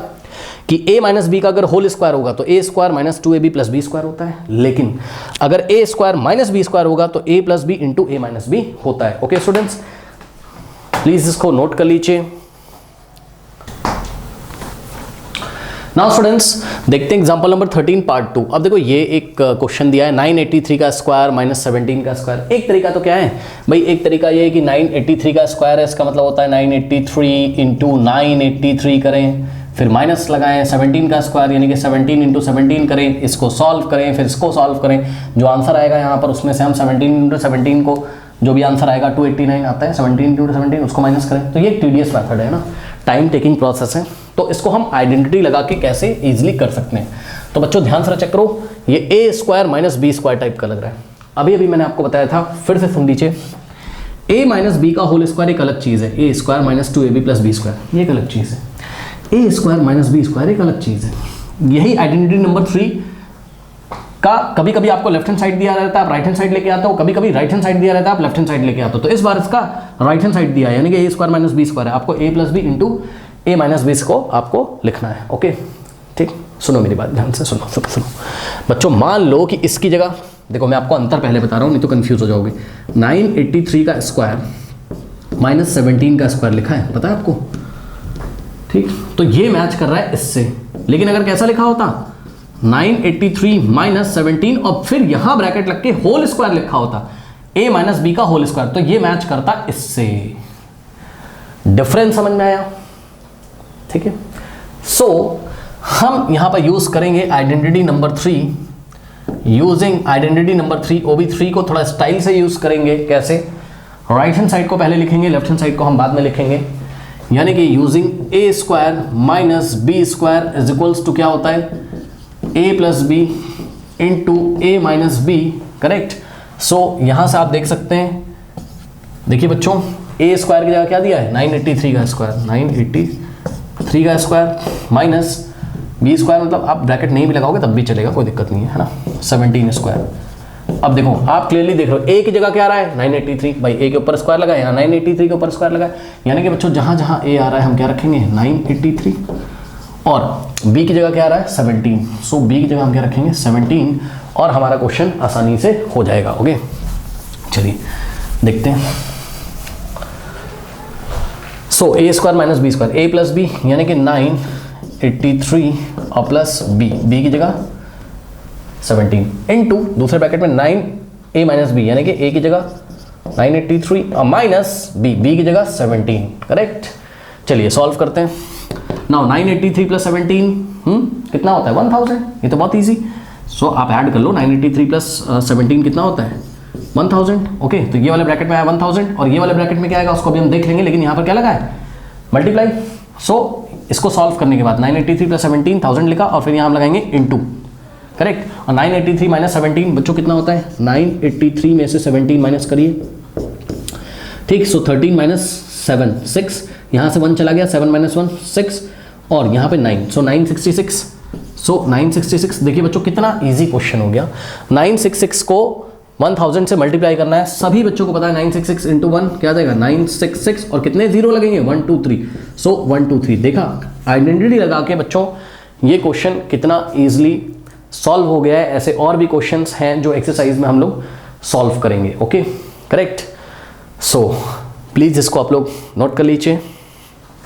कि a माइनस बी का अगर होल स्क्वायर होगा तो a² minus 2ab plus b² होता है, लेकिन अगर a² माइनस b² होगा तो a plus b into a minus b होता है। ओके स्टूडेंट्स, प्लीज इसको नोट कर लीजिए। नाउ स्टूडेंट्स देखते हैं एग्जांपल नंबर 13 पार्ट 2। अब देखो ये एक क्वेश्चन दिया है 983 का स्क्वायर माइनस 17 का स्क्वायर। एक तरीका तो क्या है भाई, एक तरीका ये है कि 983 का स्क्वायर है, इसका मतलब होता है 983 इंटू 983 करें, फिर माइनस लगाएं 17 का स्क्वायर यानी कि 17 इंटू 17 करें, इसको सॉल्व करें, फिर इसको सॉल्व करें, जो आंसर आएगा यहाँ पर उसमें से हम 17 इंटू 17 को, जो भी आंसर आएगा 289 आता है, 17 इंटू 17 उसको माइनस करें। तो ये टीडियस मेथड है ना, टाइम टेकिंग प्रोसेस है, तो इसको हम आइडेंटिटी लगा के कैसे इजीली कर सकते हैं। तो बच्चों ध्यान से चेक करो, ये a square minus b square type का लग रहा है। अभी मैंने आपको बताया था, फिर से सुन लीजिए, ए माइनस बी का होल स्क्वायर एक अलग चीज़ है, a square minus 2ab plus b square ये एक अलग चीज़ है, a square minus b square एक अलग चीज़ है। यही आइडेंटिटी नंबर 3 का कभी कभी आपको लेफ्ट हैंड साइड दिया रहता है, आप राइट हैंड साइड लेके आते हो, कभी कभी राइट हैंड साइड दिया रहता है, आप लेफ्ट हैंड साइड लेके आते हो। तो इस बार इसका राइट हैंड साइड दिया है, यानी कि ए स्क्वायर माइनस बी स्क्वायर है, आपको ए plus b into a minus B को आपको लिखना है। ओके ठीक, सुनो मेरी बात ध्यान से, सुनो बच्चों। मान लो कि इसकी जगह, देखो मैं आपको अंतर पहले बता रहा हूँ, नहीं तो कंफ्यूज हो जाओगे। 983 का स्क्वायर माइनस 17 का स्क्वायर लिखा है, पता है आपको, ठीक। तो ये मैच कर रहा है इससे, लेकिन अगर कैसा लिखा होता 983 माइनस 17 और फिर यहां ब्रैकेट लग के होल स्क्वायर लिखा होता a माइनस बी का होल स्क्वायर, तो ये मैच करता इससे। डिफरेंस समझ में आया? ठीक है। सो हम यहां पर यूज करेंगे identity number 3। Using identity number 3 OB3 को थोड़ा स्टाइल से यूज करेंगे। कैसे? राइट हैंड साइड को पहले लिखेंगे, लेफ्ट हैंड साइड को हम बाद में लिखेंगे। यानी कि using a square minus b square is equals to क्या होता है, a plus b into a minus b, correct. So यहां से आप देख सकते हैं, देखिए बच्चों, ए स्क्वायर की जगह क्या दिया है 983 का स्क्वायर, 983 का स्क्वायर माइनस बी स्क्वायर, मतलब आप ब्रैकेट नहीं भी लगाओगे तब भी चलेगा, कोई दिक्कत नहीं है ना, 17 स्क्वायर। अब देखो आप क्लियरली देख रहे हो, ए की जगह क्या आ रहा है 983, भाई ए के ऊपर स्क्वायर लगा, यहाँ 983 के ऊपर स्क्वायर लगा, यानी कि बच्चों जहां जहां ए आ रहा है हम क्या रखेंगे 983, और b की जगह क्या आ रहा है 17, सो b की जगह हम क्या रखेंगे 17, और हमारा क्वेश्चन आसानी से हो जाएगा। ओके चलिए देखते हैं। सो ए स्क्वायर माइनस बी स्क्वायर, ए प्लस बी यानी कि 983 और प्लस बी, बी की जगह 17 इनटू दूसरे ब्रैकेट में 9a माइनस बी यानी कि a की जगह 983 और माइनस b, b की जगह 17, करेक्ट। चलिए सॉल्व करते हैं। नाउ 983 प्लस 17 कितना होता है 1000, ये तो बहुत इजी। सो आप ऐड कर लो, 983 प्लस 17 कितना होता है 1000। ओके तो ये वाले ब्रैकेट में आया 1000 और ये वाले ब्रैकेट में क्या आएगा उसको भी हम देख लेंगे, लेकिन यहाँ पर क्या लगा है मल्टीप्लाई। सो इसको सॉल्व करने के बाद 983 प्लस 17 1000 लिखा और फिर यहाँ हम लगाएंगे इनटू, करेक्ट। और 983 माइनस 17 बच्चों कितना होता है 983 में से 17 माइनस करिए, ठीक। सो 13 माइनस 7 6, यहाँ से 1 चला गया, 7 माइनस 1 6 और यहाँ पे 9, सो 966। सो 966 देखिए बच्चों कितना इजी क्वेश्चन हो गया। 966 को 1000 से मल्टीप्लाई करना है, सभी बच्चों को पता है 966 इंटू 1 क्या आ जाएगा 966 और कितने जीरो लगेंगे 1 2 3, सो 1 2 3। देखा आइडेंटिटी लगा के बच्चों ये क्वेश्चन कितना ईजिली सॉल्व हो गया है। ऐसे और भी क्वेश्चंस हैं जो एक्सरसाइज में हम लोग सॉल्व करेंगे। Okay correct. सो प्लीज इसको आप लोग नोट कर लीजिए।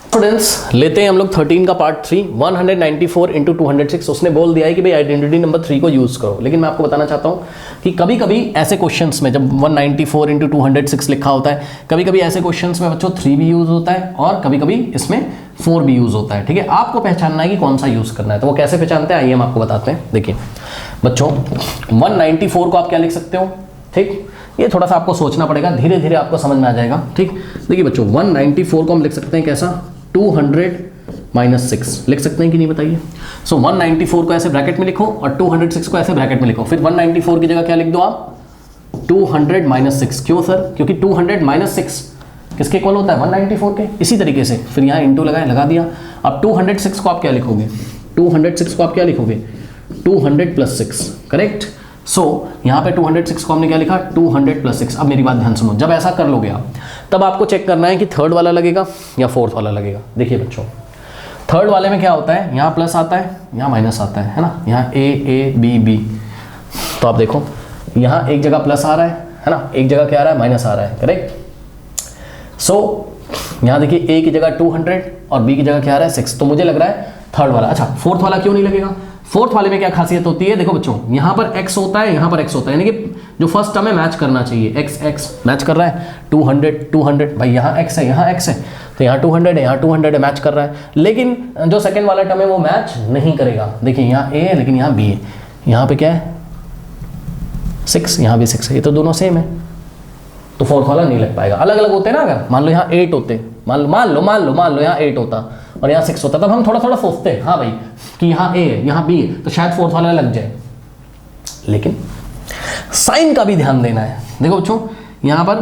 स्टूडेंट्स लेते हैं हम लोग 13 का पार्ट 3, 194 इंटू 206। उसने बोल दिया है कि भाई आइडेंटिटी नंबर 3 को यूज करो, लेकिन मैं आपको बताना चाहता हूँ कि कभी कभी ऐसे क्वेश्चंस में जब 194 इंटू 206 लिखा होता है, कभी कभी ऐसे क्वेश्चंस में बच्चों 3 भी यूज होता है और कभी कभी इसमें 4 भी यूज होता है, ठीक है। आपको पहचानना है कि कौन सा यूज करना है, तो वो कैसे पहचानते हैं आइए हम आपको बताते हैं। देखिए बच्चों 194 को आप क्या लिख सकते हो, ठीक, ये थोड़ा सा आपको सोचना पड़ेगा, धीरे धीरे आपको समझ में आ जाएगा, ठीक। देखिए बच्चों 194 को हम लिख सकते हैं कैसा 200 माइनस 6 लिख सकते हैं कि नहीं बताइए। सो 194 को ऐसे ब्रैकेट में लिखो और 206 को ऐसे ब्रैकेट में लिखो, फिर 194 की जगह क्या लिख दो आप 200 माइनस 6। क्यों सर? क्योंकि 200 माइनस 6 किसके इक्वल होता है 194 के। इसी तरीके से फिर यहाँ इंटू लगाए, लगा दिया। अब 206 को आप क्या लिखोगे 206 को आप क्या लिखोगे 200 प्लस 6, करेक्ट। सो यहाँ पे 206 को हमने क्या लिखा 200 प्लस 6। अब मेरी बात ध्यान सुनो, जब ऐसा कर लोगे आप तब आपको चेक करना है कि थर्ड वाला लगेगा या फोर्थ वाला लगेगा। देखिए बच्चों थर्ड वाले में क्या होता है, यहाँ प्लस आता है यहाँ माइनस आता है ना, यहाँ ए बी बी। तो आप देखो यहाँ एक जगह प्लस आ रहा है ना, एक जगह क्या आ रहा है माइनस आ रहा है, करेक्ट। सो यहाँ देखिए ए की जगह 200 और बी की जगह क्या आ रहा है 6, तो मुझे लग रहा है थर्ड वाला। अच्छा फोर्थ वाला क्यों नहीं लगेगा? फोर्थ वाले में क्या खासियत होती है, देखो बच्चों यहाँ पर x होता है यहाँ पर x होता है, यानी कि जो फर्स्ट टर्म है मैच करना चाहिए, x मैच कर रहा है 200 भाई यहाँ x है यहाँ x है, तो यहाँ 200 है यहाँ 200 है, मैच कर रहा है। लेकिन जो सेकंड वाला टर्म है वो मैच नहीं करेगा। देखिए यहाँ a है लेकिन यहाँ b है, यहाँ पे क्या है 6, यहाँ भी 6 है, ये तो दोनों सेम है, तो फोर्थ वाला नहीं लग पाएगा। अलग अलग होते हैं ना, अगर मान लो यहाँ 8 होते, मान लो यहाँ 8 होता और यहाँ 6 होता, तब हम थोड़ा थोड़ा सोचते हैं हाँ भाई कि यहाँ A है यहाँ B है तो शायद फोर्थ वाला लग जाए, लेकिन साइन का भी ध्यान देना है। देखो बच्चों यहाँ पर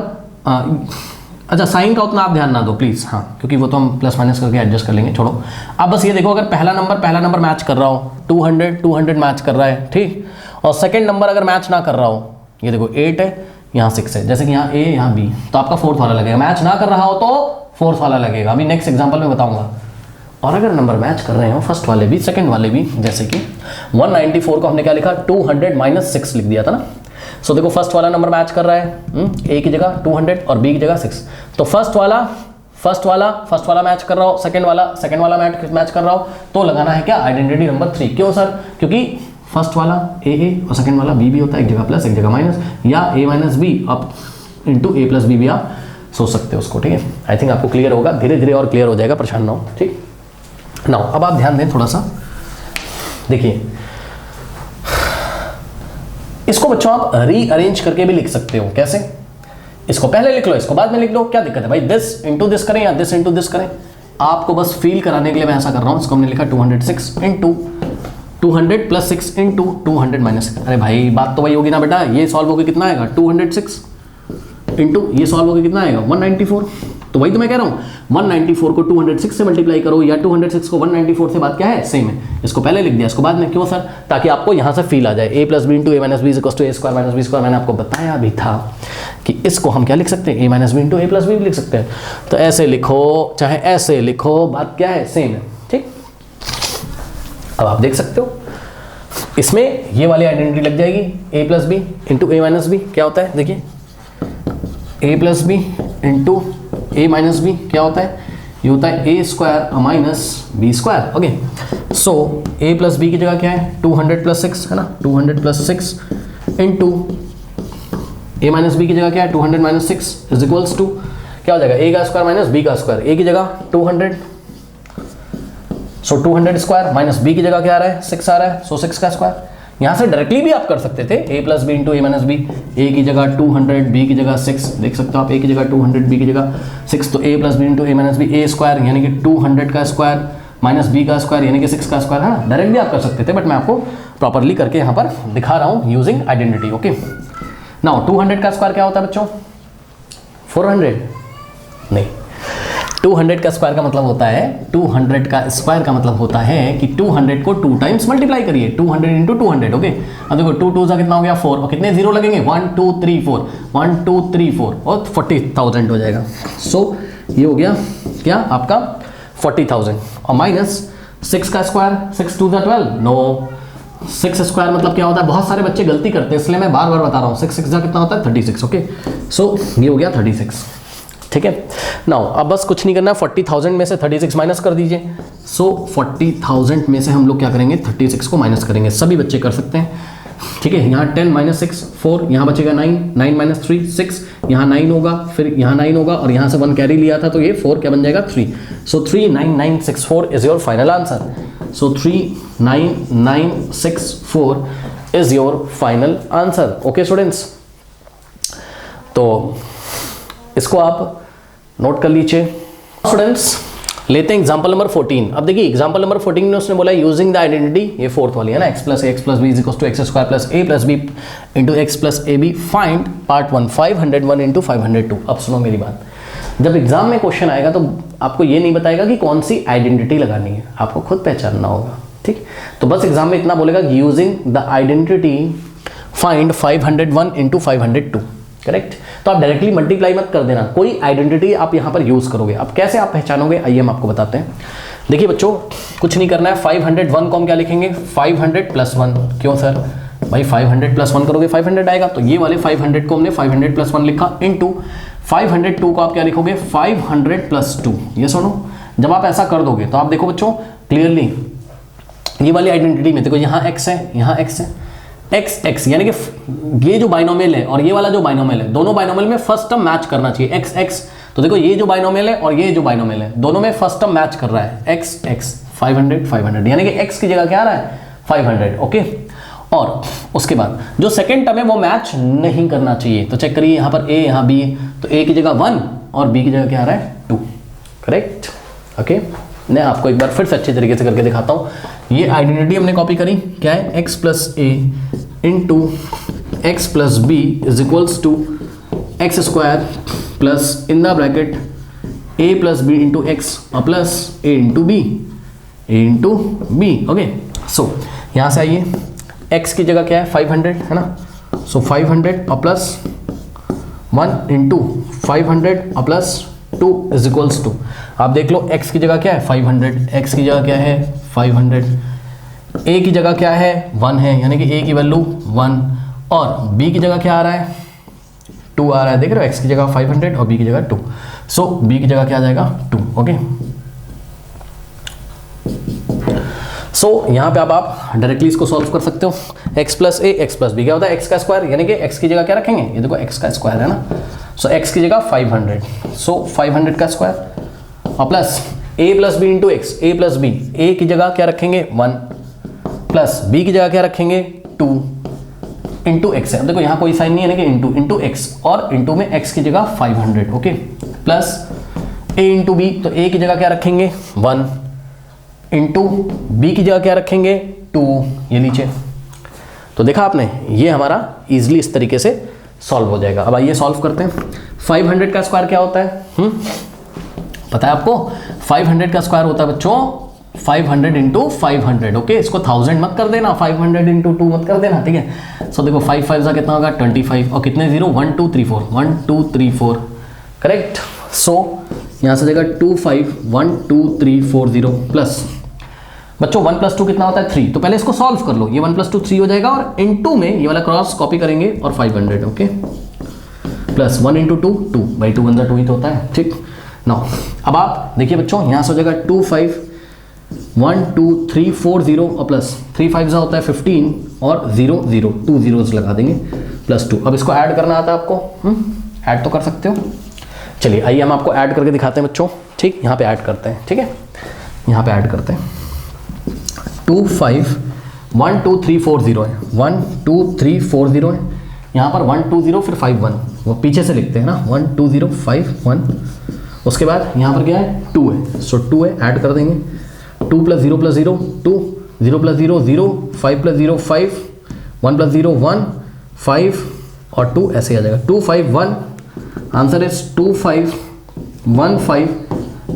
अच्छा साइन का उतना आप ध्यान ना दो प्लीज़, हाँ, क्योंकि वो तो हम प्लस माइनस करके एडजस्ट कर लेंगे, छोड़ो। अब बस ये देखो अगर पहला नंबर मैच कर रहा हो 200 मैच कर रहा है, ठीक, और सेकंड नंबर अगर मैच ना कर रहा हो, ये देखो 8 है यहाँ 6 है, जैसे कि यहाँ A यहाँ B, तो आपका फोर्थ वाला लगेगा। मैच ना कर रहा हो तो फोर्थ वाला लगेगा, अभी नेक्स्ट एग्जाम्पल में बताऊंगा। और अगर नंबर मैच कर रहे हो फर्स्ट वाले भी सेकंड वाले भी, जैसे कि 194 को हमने क्या लिखा 200 - 6 लिख दिया था ना। सो देखो फर्स्ट वाला नंबर मैच कर रहा है A की जगह 200 और B की जगह 6, तो फर्स्ट वाला मैच कर रहा हो, सेकंड वाला मैच कर रहा हो, तो लगाना है क्या आइडेंटिटी नंबर 3। क्यों सर? क्योंकि फर्स्ट वाला A और सेकंड वाला B होता है, एक जगह प्लस एक जगह माइनस, या A - B अब इंटू A + B भी आप सोच सकते हो उसको, ठीक है। आई थिंक आपको क्लियर होगा, धीरे धीरे और क्लियर हो जाएगा, परेशान ना हो, ठीक। नाउ अब आप ध्यान दें थोड़ा सा, देखिए इसको बच्चों आप रीअरेंज करके भी लिख सकते हो। कैसे? इसको पहले लिख लो, इसको बाद में लिख लो, क्या दिक्कत है भाई? दिस इंटू दिस करें या दिस इंटू दिस करें, आपको बस फील कराने के लिए मैं ऐसा कर रहा हूं। इसको हमने लिखा 206 इंटू 200 + 6 इंटू 200 - 6। अरे भाई बात तो वही होगी ना बेटा, ये सॉल्व होकर कितना आएगा 206 इंटू ये सॉल्व होकर कितना आएगा 194। तो वही तो मैं कह रहा हूँ, 194 को 206 से मल्टीप्लाई करो या 206 को 194 से, बात क्या है? सेम है। इसको पहले लिख दिया, इसको बाद में। क्यों सर? ताकि आपको यहाँ से फील आ जाए A + B into A - B = A² - B²। मैंने आपको बताया भी था कि इसको हम क्या लिख सकते हैं, A - B into A + B भी लिख सकते हैं। तो ऐसे लिखो चाहे ऐसे लिखो, बात क्या है? सेम है, ठीक। अब आप देख सकते हो इसमें ये वाली आइडेंटिटी लग जाएगी, A + B into A - B क्या होता है, देखिए A + B into A - B क्या होता है, ये होता है A² - B²। Okay, so A + B की जगह क्या है 200 + 6 है ना, 200 + 6 इंटू A - B की जगह क्या है 200 - 6 इज इक्वल्स टू क्या हो जाएगा A² - B²। A की जगह 200, सो 200² माइनस B की जगह क्या आ रहा है 6 आ रहा है, सो 6 का स्क्वायर। यहाँ से डायरेक्टली भी आप कर सकते थे A + B into A - B, A की जगह 200 B की जगह 6, देख सकते हो आप, A की जगह 200 B की जगह 6, तो A + B into A - B A² यानी कि 200 का स्क्वायर माइनस B का स्क्वायर यानी कि 6 का स्क्वायर है ना। डायरेक्ट भी आप कर सकते थे, बट मैं आपको प्रॉपरली करके यहाँ पर दिखा रहा हूँ यूजिंग आइडेंटिटी। ओके, नाउ 200 का स्क्वायर क्या होता है बच्चों 400 नहीं, 200 का स्क्वायर का मतलब होता है 200 का स्क्वायर का मतलब होता है कि 200 को 2 टाइम्स मल्टीप्लाई करिए, 200 इंटू 200। ओके, अब देखो 2 2 कितना हो गया 4, और कितने जीरो लगेंगे 1 2 3 4, 1 2 3 4 और 40,000 हो जाएगा। सो ये हो गया क्या आपका 40,000, और माइनस 6 का स्क्वायर 6 2 12, नो 6 स्क्वायर मतलब क्या होता है, बहुत सारे बच्चे गलती करते हैं इसलिए मैं बार बार बता रहा हूँ, 6 6 कितना होता है 36। ओके, सो ये हो गया 36, ठीक है। नाउ अब बस कुछ नहीं करना, 40,000 में से 36 माइनस कर दीजिए। सो 40,000 में से हम लोग क्या करेंगे 36 को माइनस करेंगे, सभी बच्चे कर सकते हैं, ठीक है। यहाँ 10 - 6 4, यहाँ बचेगा 9, 9 - 3 6, यहाँ 9 होगा, फिर यहाँ 9 होगा, और यहाँ से 1 कैरी लिया था तो ये 4 क्या बन जाएगा 3। सो 39964 is your final answer. So 39964 is your final answer. Okay students, तो इसको आप नोट कर लीजिए। स्टूडेंट्स लेते हैं एग्जांपल नंबर 14। अब देखिए एग्जांपल नंबर 14 में उसने बोला यूजिंग द आइडेंटिटी, ये फोर्थ वाली है ना, x + A x + B = x² + A + B into x + AB, find part 1 501 into 502। अब सुनो मेरी बात, जब एग्जाम में क्वेश्चन आएगा तो आपको ये नहीं बताएगा कि कौन सी आइडेंटिटी लगानी है, आपको खुद पहचानना होगा, ठीक। तो बस एग्जाम में इतना बोलेगा using the identity find 501 into 502, correct. तो आप डायरेक्टली मल्टीप्लाई मत कर देना, कोई आइडेंटिटी आप यहाँ पर यूज करोगे। अब कैसे आप पहचानोगे, आइए हम आपको बताते हैं। देखिए बच्चों कुछ नहीं करना है, 501 को हम क्या लिखेंगे 500 + 1। क्यों सर भाई 500 + 1 करोगे 500 आएगा, तो ये वाले 500 को हमने 500 + 1 लिखा, इंटू 502 को आप क्या लिखोगे 500 + 2। ये सुनो, जब आप ऐसा कर दोगे तो आप देखो बच्चों क्लियरली ये वाली आइडेंटिटी में देखो, यहाँ x है यहाँ x है, x यानी कि ये जो बाइनोमियल है और ये वाला जो बाइनोमियल है, दोनों बाइनोमियल में फर्स्ट टर्म मैच करना चाहिए x। तो देखो ये जो बाइनोमियल है और ये जो बाइनोमियल है, दोनों में फर्स्ट टर्म मैच कर रहा है x 500 500, यानी कि x की जगह क्या आ रहा है 500। ओके, और उसके बाद जो सेकंड टर्म है वो मैच नहीं करना चाहिए। तो चेक करिए यहाँ पर a यहाँ b, तो a की जगह 1 और b की जगह क्या आ रहा है 2, करेक्ट। ओके, मैं आपको एक बार फिर से अच्छे तरीके से करके दिखाता हूँ। ये आइडेंटिटी हमने कॉपी करी, क्या है, x plus a into x plus b is equals to x square plus in the bracket a plus b into x और plus a into b. Okay, so यहाँ से आइए, x की जगह क्या है 500 है ना, सो 500 और प्लस 1 इंटू 500 और प्लस 2 इज इक्वल्स टू, आप देख लो x की जगह क्या है 500, x की जगह क्या है 500, a की जगह क्या है 1 है, यानी कि a की वैल्यू 1, और b की जगह क्या आ रहा है 2 आ रहा है, देख रहे हो, x की जगह 500 और b की जगह 2, सो b की जगह क्या आ जाएगा 2। ओके, सो यहाँ पे आप डायरेक्टली इसको सॉल्व कर सकते हो, x प्लस ए एक्स प्लस बी क्या होता है x का स्क्वायर, यानी कि x की जगह क्या रखेंगे, ये देखो x का स्क्वायर है ना, सो x की जगह 500, सो 500 का स्क्वायर और plus a plus b into x, a plus b, a की जगह क्या रखेंगे 1 प्लस b की जगह क्या रखेंगे 2 इंटू एक्स है, देखो यहाँ कोई साइन नहीं है ना, कि इंटू एक्स, और इंटू में x की जगह 500, ओके, प्लस a इंटू बी, तो a की जगह क्या रखेंगे 1 इंटू बी की जगह क्या रखेंगे 2, ये नीचे। तो देखा आपने, ये हमारा इजीली इस तरीके से सॉल्व हो जाएगा। अब आइए सॉल्व करते हैं। 500 का स्क्वायर क्या होता है, पता है आपको, 500 का स्क्वायर होता है बच्चों 500 इंटू 500, ओके, इसको 1000 मत कर देना, 500 इंटू 2 मत कर देना, ठीक है। सो देखो 5 5 का कितना होगा 25, और कितने जीरो 1 2 3 4, 1 2 3 4, करेक्ट। सो यहाँ से जाएगा 25 1 2 3 4 0 प्लस, बच्चों 1 प्लस 2 कितना होता है 3, तो पहले इसको सॉल्व कर लो, ये 1 प्लस 2 3 हो जाएगा, और इनटू में ये वाला क्रॉस कॉपी करेंगे और 500, ओके, प्लस 1 इंटू 2 2 बाई 2 1 2 ही तो होता है, ठीक। नाउ अब आप देखिए बच्चों, यहाँ से हो जाएगा 2 5 1 2 3 4 0 और प्लस 3 5 जा होता है 15 और 0 0 2 zeros लगा देंगे प्लस 2। अब इसको ऐड करना आता है आपको, ऐड तो कर सकते हो, चलिए आइए हम आपको ऐड करके दिखाते हैं बच्चों, ठीक। यहाँ पे ऐड करते हैं, ठीक है, यहाँ पे ऐड करते हैं। 2 5 1 2 3 4 0 है, 1 2 3 4 0 है, यहाँ पर 1 2 0 फिर 5 1, वो पीछे से लिखते हैं ना, 1 2 0 5 1, उसके बाद यहाँ पर क्या है 2 है, सो 2 है, ऐड कर देंगे, 2 plus 0 plus 0 2, 0 plus 0 0, 5 plus 0 5, 1 plus 0 1 5 और 2 ऐसे आ जाएगा 2 5 1, आंसर इज 2 5 1 5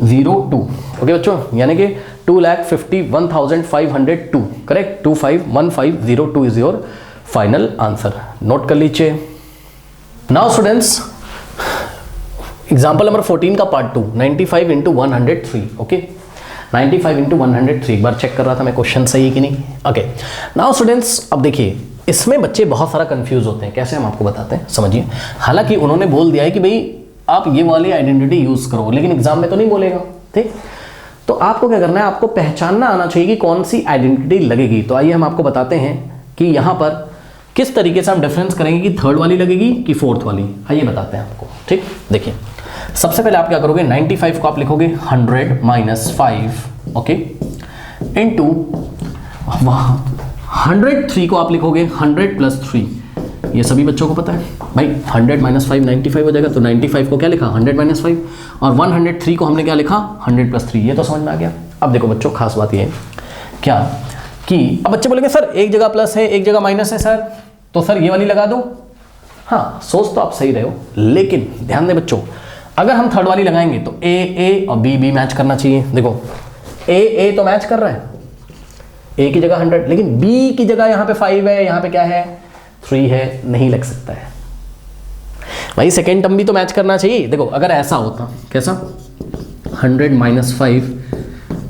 0 2, ओके बच्चों, यानी कि 2,51,502, correct, 251502 is your final answer. Note कर लीजिए। नाउ स्टूडेंट्स, एग्जाम्पल नंबर 14 का पार्ट 2, 95 इंटू 103, ओके, 95 इंटू 103, एक बार चेक कर रहा था मैं क्वेश्चन सही है कि नहीं, ओके। नाउ स्टूडेंट्स, अब देखिए इसमें बच्चे बहुत सारा कंफ्यूज होते हैं, कैसे हम आपको बताते हैं, समझिए। हालांकि उन्होंने बोल दिया है कि भाई आप ये वाली आइडेंटिटी यूज करो, लेकिन एग्जाम में तो नहीं बोलेगा, ठीक। तो आपको क्या करना है, आपको पहचानना आना चाहिए कि कौन सी आइडेंटिटी लगेगी। तो आइए हम आपको बताते हैं कि यहाँ पर किस तरीके से हम डिफरेंस करेंगे कि थर्ड वाली लगेगी कि फोर्थ वाली, आइए बताते हैं आपको, ठीक। देखिए सबसे पहले आप क्या करोगे, 95 को आप लिखोगे 100 माइनस 5, ओके, इंटू 103 को आप लिखोगे 100 प्लस 3, ये सभी बच्चों को पता है भाई, 100 माइनस 5 95 हो जाएगा, तो 95 को क्या लिखा 100 माइनस 5, और 103 को हमने क्या लिखा 100 प्लस 3, ये तो समझ में आ गया। अब देखो बच्चों, खास बात ये है क्या कि अब बच्चे बोलेंगे सर एक जगह प्लस है एक जगह माइनस है सर, तो सर ये वाली लगा दो। हाँ, सोच तो आप सही रहे हो, लेकिन ध्यान दें बच्चों, अगर हम थर्ड वाली लगाएंगे तो ए और बी मैच करना चाहिए। देखो ए तो मैच कर रहा है, ए की जगह 100, लेकिन बी की जगह यहाँ पे 5 है, यहाँ पे क्या है 3 है, नहीं लग सकता है भाई। सेकेंड टर्म भी तो मैच करना चाहिए। देखो अगर ऐसा होता, कैसा 100 माइनस 5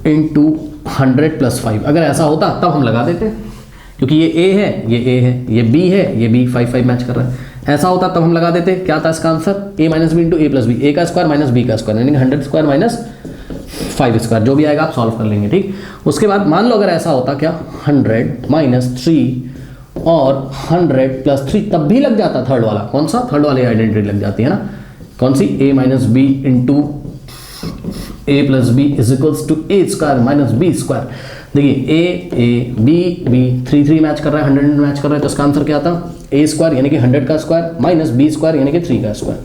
इंटू 100 प्लस 5, अगर ऐसा होता तब हम लगा देते, क्योंकि ये ए है ये ए है, ये बी है ये बी, 5 5 मैच कर रहा है। ऐसा होता तब हम लगा देते, क्या था इसका answer, A minus b into a plus b, ए का स्क्वायर माइनस बी का स्क्वायर, यानी 100 स्क्वायर माइनस 5 स्क्वायर, जो भी आएगा आप सॉल्व कर लेंगे, ठीक। उसके बाद मान लो अगर ऐसा होता, क्या 100 माइनस 3 और 100 प्लस 3, तब भी लग जाता थर्ड वाला, कौन सा, थर्ड वाली आइडेंटिटी लग जाती है ना, कौन सी, a minus b into a plus b is equals to a square minus b square. देखिए ए बी 3 3 मैच कर रहा है, 100 मैच कर रहा है, तो इसका आंसर क्या आता, ए स्क्वायर यानी कि 100 का स्क्वायर माइनस बी स्क्वायर यानी कि 3 का स्क्वायर,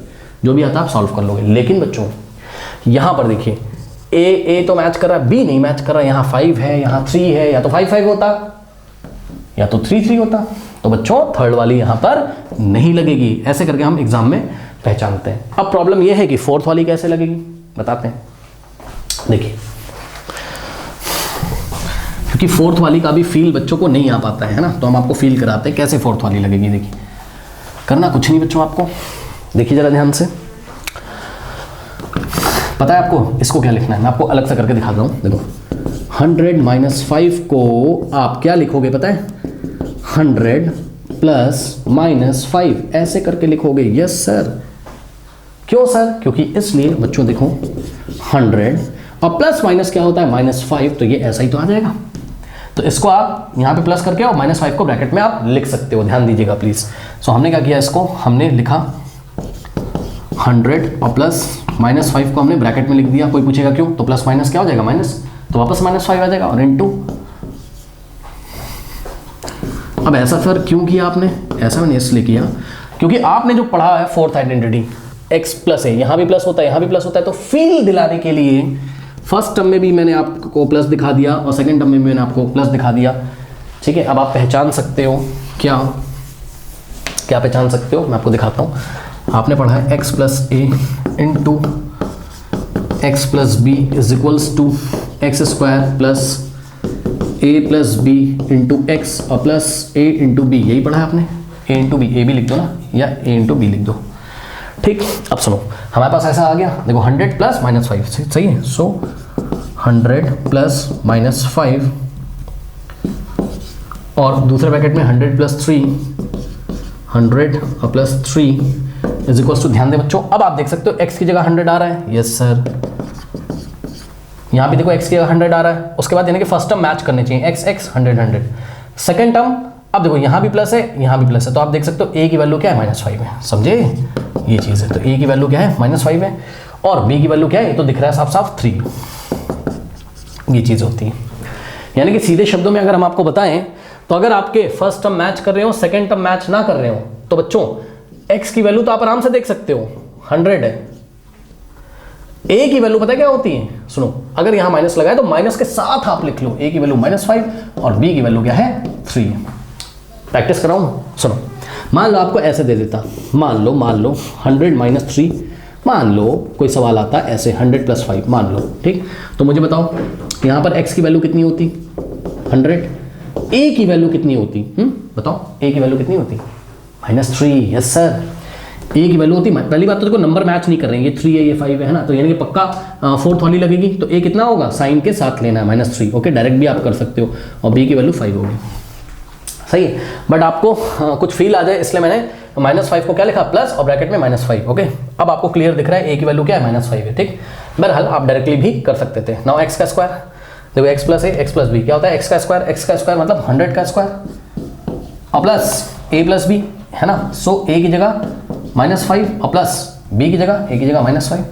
जो भी आता आप सॉल्व कर लोगे। लेकिन बच्चों यहाँ पर देखिए ए तो मैच कर रहा है, बी नहीं मैच कर रहा है। यहाँ 5 है, यहाँ 3 है, या तो 5 5 होता या तो 3 3 होता। तो बच्चों थर्ड वाली यहाँ पर नहीं लगेगी। ऐसे करके हम एग्जाम में पहचानते हैं। अब प्रॉब्लम यह है कि फोर्थ वाली कैसे लगेगी बताते हैं। देखिए, क्योंकि फोर्थ वाली का भी फील बच्चों को नहीं आ पाता है ना, तो हम आपको फील कराते हैं कैसे फोर्थ वाली लगेगी। देखिए, करना कुछ नहीं बच्चों आपको, देखिए जरा ध्यान से। पता है आपको इसको क्या लिखना है, मैं आपको अलग से करके दिखाता हूँ। देखो 100 - 5 को आप क्या लिखोगे पता है, 100 + -5 ऐसे करके लिखोगे। Yes sir. क्यों सर? क्योंकि इसलिए बच्चों देखो 100 और प्लस माइनस क्या होता है -5, तो ये ऐसा ही तो आ जाएगा। तो इसको आप यहाँ पे प्लस करके और -5 को ब्रैकेट में आप लिख सकते हो, ध्यान दीजिएगा प्लीज। सो हमने क्या किया, इसको हमने लिखा 100 और प्लस -5 को हमने ब्रैकेट में लिख दिया। कोई पूछेगा क्यों, तो प्लस माइनस क्या हो जाएगा माइनस, तो वापस -5 आ जाएगा और इनटू। अब ऐसा सर क्यों किया आपने? ऐसा मैंने इसलिए किया क्योंकि आपने जो पढ़ा है फोर्थ आइडेंटिटी x प्लस है, यहाँ भी प्लस होता है, यहाँ भी प्लस होता है, तो फील दिलाने के लिए फर्स्ट टर्म में भी मैंने आपको प्लस दिखा दिया और सेकंड टर्म में भी मैंने आपको प्लस दिखा दिया। ठीक है, अब आप पहचान सकते हो क्या क्या पहचान सकते हो, मैं आपको दिखाता हूँ। आपने पढ़ा है x + a into x + b = x² + a + b into x और प्लस a इंटू b, यही पढ़ा है आपने। a इंटू बी, a भी लिख दो ना, या a इंटू बी लिख दो। ठीक, अब सुनो, हमारे पास ऐसा आ गया। देखो 100 + -5 सही है। सो 100 + -5 और दूसरे ब्रैकेट में 100 + 3, 100 और प्लस 3 = ध्यान दें बच्चों, अब आप देख सकते हो x की जगह 100 आ रहा है। Yes sir. यहाँ भी देखो x की जगह 100 आ रहा है। उसके बाद यानी कि फर्स्ट टर्म मैच करने चाहिए, x 100 100। सेकेंड टर्म, अब देखो यहाँ भी प्लस है, यहाँ भी प्लस है, तो आप देख सकते हो a की वैल्यू क्या है -5 है। समझे ये चीज़ है, तो a की वैल्यू क्या है -5 है और b की वैल्यू क्या है, ये तो दिख रहा है साफ साफ 3। ये चीज़ होती है, यानी कि सीधे शब्दों में अगर हम आपको बताएं तो अगर आपके फर्स्ट टर्म मैच कर रहे हो, सेकेंड टर्म मैच ना कर रहे हो, तो बच्चों x की वैल्यू तो आप आराम से देख सकते हो 100 है। a की वैल्यू पता है क्या होती है, सुनो, अगर यहाँ माइनस लगाए तो माइनस के साथ आप लिख लो a की वैल्यू -5 और b की वैल्यू क्या है 3। प्रैक्टिस कराऊं, सुनो, मान लो आपको ऐसे दे देता, मान लो 100 - 3, मान लो कोई सवाल आता ऐसे 100 + 5 मान लो। ठीक, तो मुझे बताओ यहाँ पर x की वैल्यू कितनी होती 100, a की वैल्यू कितनी होती, बताओ a की वैल्यू कितनी होती -3। यस सर, a की वैल्यू होती, पहली बात तो देखो नंबर मैच नहीं कर रहे हैं, ये 3 है ये 5 है ना, तो यानी कि पक्का फोर्थ वाली लगेगी। तो a कितना होगा, साइन के साथ लेना है -3। ओके, डायरेक्ट भी आप कर सकते हो, और b की वैल्यू 5 होगी। सही है, बट आपको कुछ फील आ जाए इसलिए मैंने -5 को क्या लिखा प्लस और ब्रैकेट में -5। ओके, अब आपको क्लियर दिख रहा है a की वैल्यू क्या है -5 है। ठीक, बहरहाल आप डायरेक्टली भी कर सकते थे। नाउ x का स्क्वायर, देखो x + a x + b क्या होता है, x का स्क्वायर मतलब 100 का स्क्वायर और प्लस a + b है ना। सो a की जगह -5 और प्लस b की जगह -5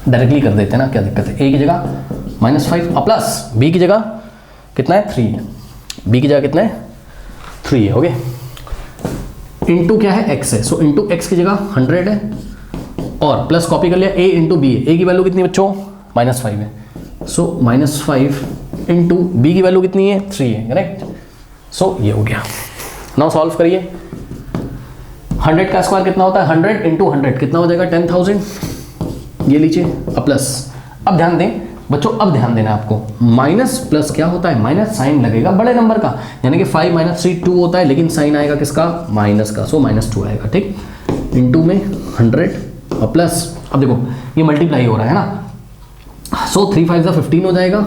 डायरेक्टली कर देते हैं ना, क्या दिक्कत है। a की जगह -5 और प्लस b की जगह कितना है 3 है, b की जगह कितना है 3 है। ओके, इंटू क्या है x है, सो इंटू x की जगह 100 है और प्लस कॉपी कर लिया a इंटू b है। a की वैल्यू कितनी बच्चों -5 है, सो -5 इंटू b की वैल्यू कितनी है 3 है, करेक्ट। सो ये हो गया। नाउ सॉल्व करिए, 100 का स्क्वायर कितना होता है 100 इंटू 100 कितना हो जाएगा 10,000, ये लीजिए अब प्लस। अब ध्यान दें बच्चों, अब ध्यान देना आपको, माइनस प्लस क्या होता है, माइनस साइन लगेगा बड़े नंबर का, यानी कि 5 - 3 2 होता है, लेकिन साइन आएगा किसका, माइनस का, सो -2 आएगा। ठीक, इंटू में 100 और प्लस, अब देखो ये मल्टीप्लाई हो रहा है ना, सो 3 5 15 हो जाएगा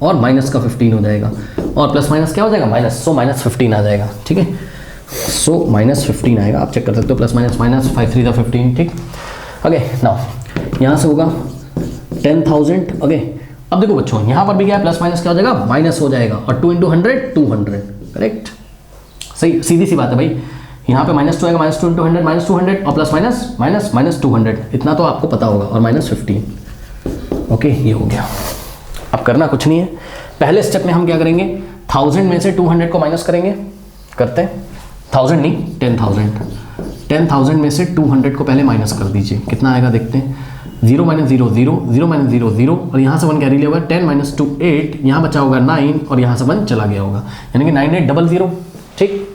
और माइनस का 15 हो जाएगा और प्लस माइनस क्या हो जाएगा माइनस, सो -15 आ जाएगा। ठीक है, सो -15 आएगा, आप चेक कर सकते हो, प्लस माइनस 5 3 15। ठीक, ओके, नाउ यहाँ से होगा 10,000। ओके, अब देखो बच्चों यहाँ पर भी क्या है, प्लस माइनस क्या हो जाएगा, माइनस हो जाएगा और 2 × 100 200, करेक्ट। सही, सीधी सी बात है भाई, यहाँ पे -2 आएगा, -2 × 100 -200 और प्लस माइनस -200, इतना तो आपको पता होगा, और -15। ओके, ये हो गया। अब करना कुछ नहीं है, पहले स्टेप में हम क्या करेंगे, 1000 में से 200 को माइनस करेंगे, करते हैं 1000 नहीं 10,000 में से 200 को पहले माइनस कर दीजिए, कितना आएगा देखते हैं, 0 माइनस 0 0, 0 माइनस 0 0, और यहाँ से 1 कैरी लिया होगा, 10 माइनस 2 8, यहाँ बचा होगा 9 और यहाँ से 1 चला गया होगा, यानी कि 9800। ठीक,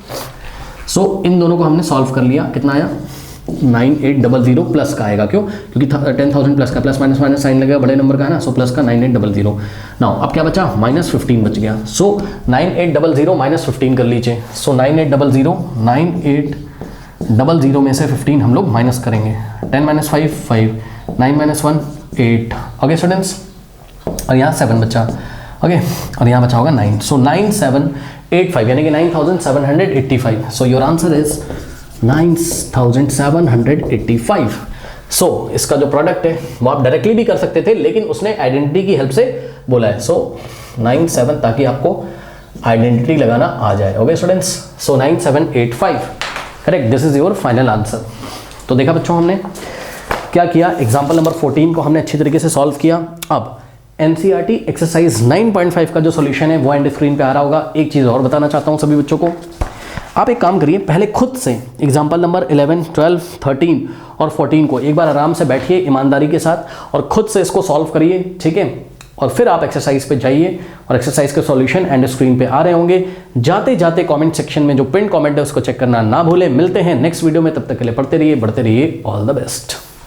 सो इन दोनों को हमने सॉल्व कर लिया। कितना आया? 9800 प्लस का आएगा, क्यों? क्योंकि 10,000 प्लस का, प्लस माइनस माइनस साइन लगेगा, बड़े नंबर का है ना, सो प्लस का 9800। नाउ अब क्या बचा? माइनस 15 बच गया। सो 9800 माइनस 15 कर लीजिए। सो 9800 में से 15 हम लोग माइनस करेंगे। 10 माइनस 5 5, 9 माइनस 1 8। ओके स्टूडेंट्स, और यहाँ 7 बचा। ओके, और यहाँ बचा होगा 9। सो 9785 यानी कि 9785। So your answer is 9785। सो इसका जो प्रोडक्ट है वो आप डायरेक्टली भी कर सकते थे, लेकिन उसने आइडेंटिटी की हेल्प से बोला है। सो 97, ताकि आपको आइडेंटिटी लगाना आ जाए। Okay students, so 9785 correct, this is your final answer. तो देखा बच्चों, हमने क्या किया? एग्जाम्पल नंबर 14 को हमने अच्छी तरीके से सॉल्व किया। अब एनसीईआरटी एक्सरसाइज 9.5 का जो सॉल्यूशन है वो एंड स्क्रीन पे आ रहा होगा। एक चीज़ और बताना चाहता हूँ सभी बच्चों को, आप एक काम करिए, पहले खुद से एग्जाम्पल नंबर 11, 12, 13 और 14 को एक बार आराम से बैठिए ईमानदारी के साथ और खुद से इसको सॉल्व करिए, ठीक है? और फिर आप एक्सरसाइज पे जाइए और एक्सरसाइज के सॉल्यूशन एंड स्क्रीन पे आ रहे होंगे। जाते जाते कमेंट सेक्शन में जो पिन कमेंट है उसको चेक करना ना भूलें। मिलते हैं नेक्स्ट वीडियो में, तब तक के लिए पढ़ते रहिए, बढ़ते रहिए। All the best.